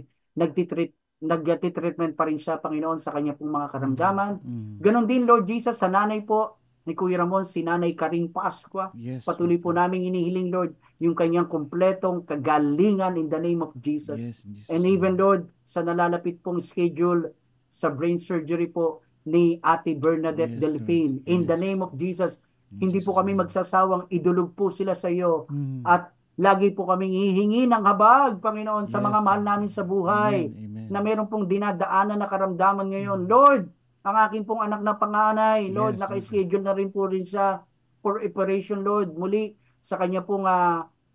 nagtitreatment pa rin siya, Panginoon, sa kanya pong mga karamdaman. Ganon din, Lord Jesus, sa nanay po ni Kuya Ramon, si Nanay Karing Pascua. Patuloy po namin inihiling, Lord, yung kanyang kompletong kagalingan in the name of Jesus. And even, Lord, sa nalalapit pong schedule sa brain surgery po ni Ate Bernadette Delphine, in the name of Jesus, hindi po kami magsasawang idulog po sila sa iyo at lagi po kaming hihingi ng habag, Panginoon, sa mga mahal namin sa buhay na meron pong dinadaanan na karamdaman ngayon. Lord, ang aking pong anak na panganay, Lord, naka-schedule na rin po rin siya for operation, Lord. Muli sa kanya pong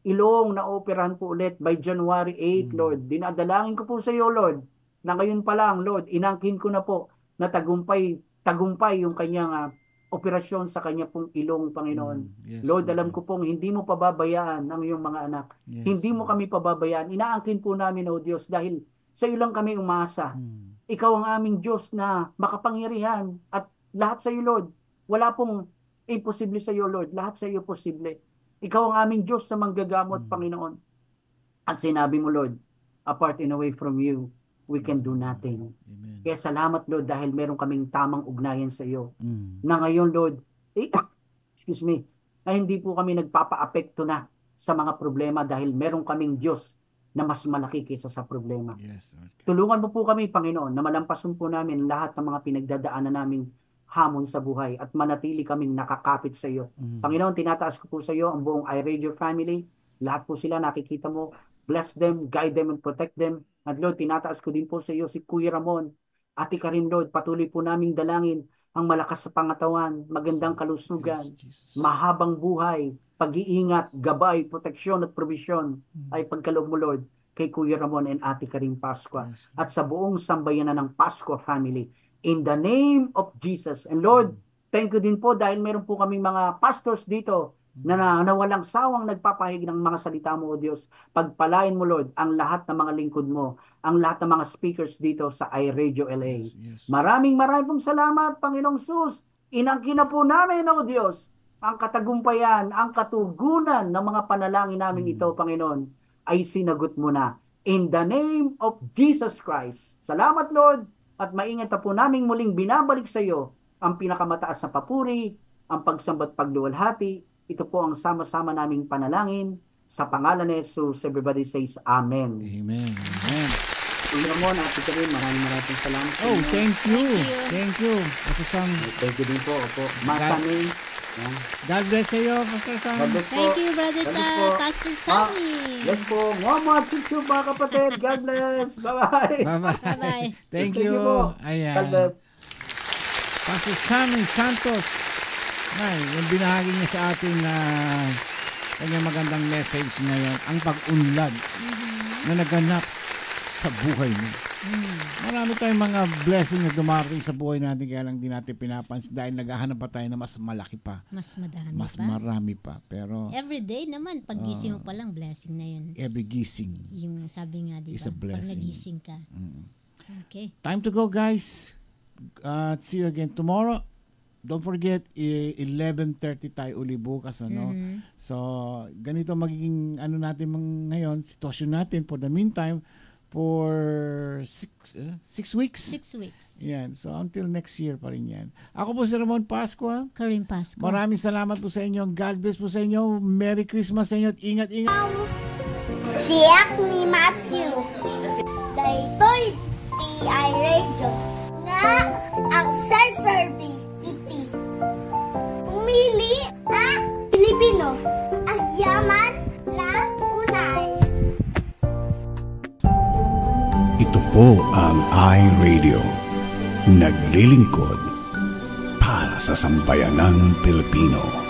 ilong na operahan po ulit by January 8, Lord. Dinadalangin ko po sa iyo, Lord, na ngayon pa lang, Lord, inangkin ko na po na tagumpay yung kanyang operasyon sa kanya pong ilong, Panginoon. Lord, alam ko pong hindi mo pababayaan ang iyong mga anak. Hindi mo kami pababayaan. Inaangkin po namin, O Diyos, dahil sa iyo lang kami umasa. Ikaw ang aming Diyos na makapangyarihan at lahat sa iyo, Lord. Wala pong imposible sa iyo, Lord. Lahat sa iyo posible. Ikaw ang aming Diyos na manggagamot, Panginoon. At sinabi mo, Lord, apart and away from you, we can do nothing. Kaya salamat, Lord, dahil meron kaming tamang ugnayan sa iyo. Na ngayon, Lord, ay hindi po kami nagpapa-apekto na sa mga problema dahil meron kaming Diyos na mas malaki kaysa sa problema. Tulungan mo po kami, Panginoon, na malampasan po namin lahat ng mga pinagdadaanan naming hamon sa buhay at manatili kaming nakakapit sa iyo. Panginoon, tinataas ko po sa iyo ang buong iRadio family. Lahat po sila nakikita mo. Bless them, guide them, and protect them. At Lord, tinataas ko din po sa iyo si Kuya Ramon. Ate Karin, Lord, patuloy po naming dalangin ang malakas sa pangatawan, magandang kalusugan, mahabang buhay, pag-iingat, gabay, proteksyon at provisyon ay pagkaloob mo, Lord, kay Kuya Ramon and Ate Karing Pascua at sa buong sambayanan ng Pascua family. In the name of Jesus. And Lord, thank you din po dahil meron po kaming mga pastors dito na walang sawang nagpapahig ng mga salita mo, O Diyos. Pagpalain mo, Lord, ang lahat ng mga lingkod mo, ang lahat ng mga speakers dito sa iRadio LA. Maraming pong salamat, Panginoong Sus. Inangkin na po namin, O Diyos, ang katagumpayan, ang katugunan ng mga panalangin namin ito, Panginoon, ay sinagot mo na. In the name of Jesus Christ. Salamat, Lord, at maingat na po namin muling binabalik sa iyo ang pinakamataas na papuri, ang pagsambat pagluwalhati. Ito po ang sama-sama naming panalangin sa pangalan ni Jesus. Everybody says Amen. Amen. Amen. Kuya Ramon, Ate Karin, maraming salamat. Oh, thank you. Thank you. Pastor Sam. Thank you din po. Masami. God bless you, Pastor Sam. Thank you, Brother Pastor Sammy. Yes po. Mama, chuchu, mga kapatid. God bless. Bye-bye. Bye-bye. Thank you. Ayan. God bless. Pastor Sammy Santos. Ay, yung binahagi niya sa atin na kanyang magandang message ngayon, ang pag-unlad na naganap sa buhay mo. Marami tayong mga blessing na dumarating sa buhay natin kaya lang di natin pinapansin dahil naghahanap pa tayo na mas malaki pa. Mas madami mas pa. Marami pa. Pero everyday naman, pag gising mo pa lang, blessing na yun. Every gising. Yung sabi nga, di ba? Pag nagising ka. Okay. Time to go, guys. See you again tomorrow. Don't forget, 11:30 tayo uli bukas, ano? So, ganito magiging natin ngayon, sitwasyon natin for the meantime, for 6 weeks. 6 weeks. Yan. So, until next year pa rin yan. Ako po si Ramon Pascua. Karin Pascua. Maraming salamat po sa inyo. God bless po sa inyo. Merry Christmas sa inyo at ingat-ingat. Siyak ni Matthew. Daytoy TI Radio nga ang Sir Pumili ang Pilipino. Ang yaman na unay. Ito po ang iRadio. Naglilingkod para sa sambayanang Pilipino.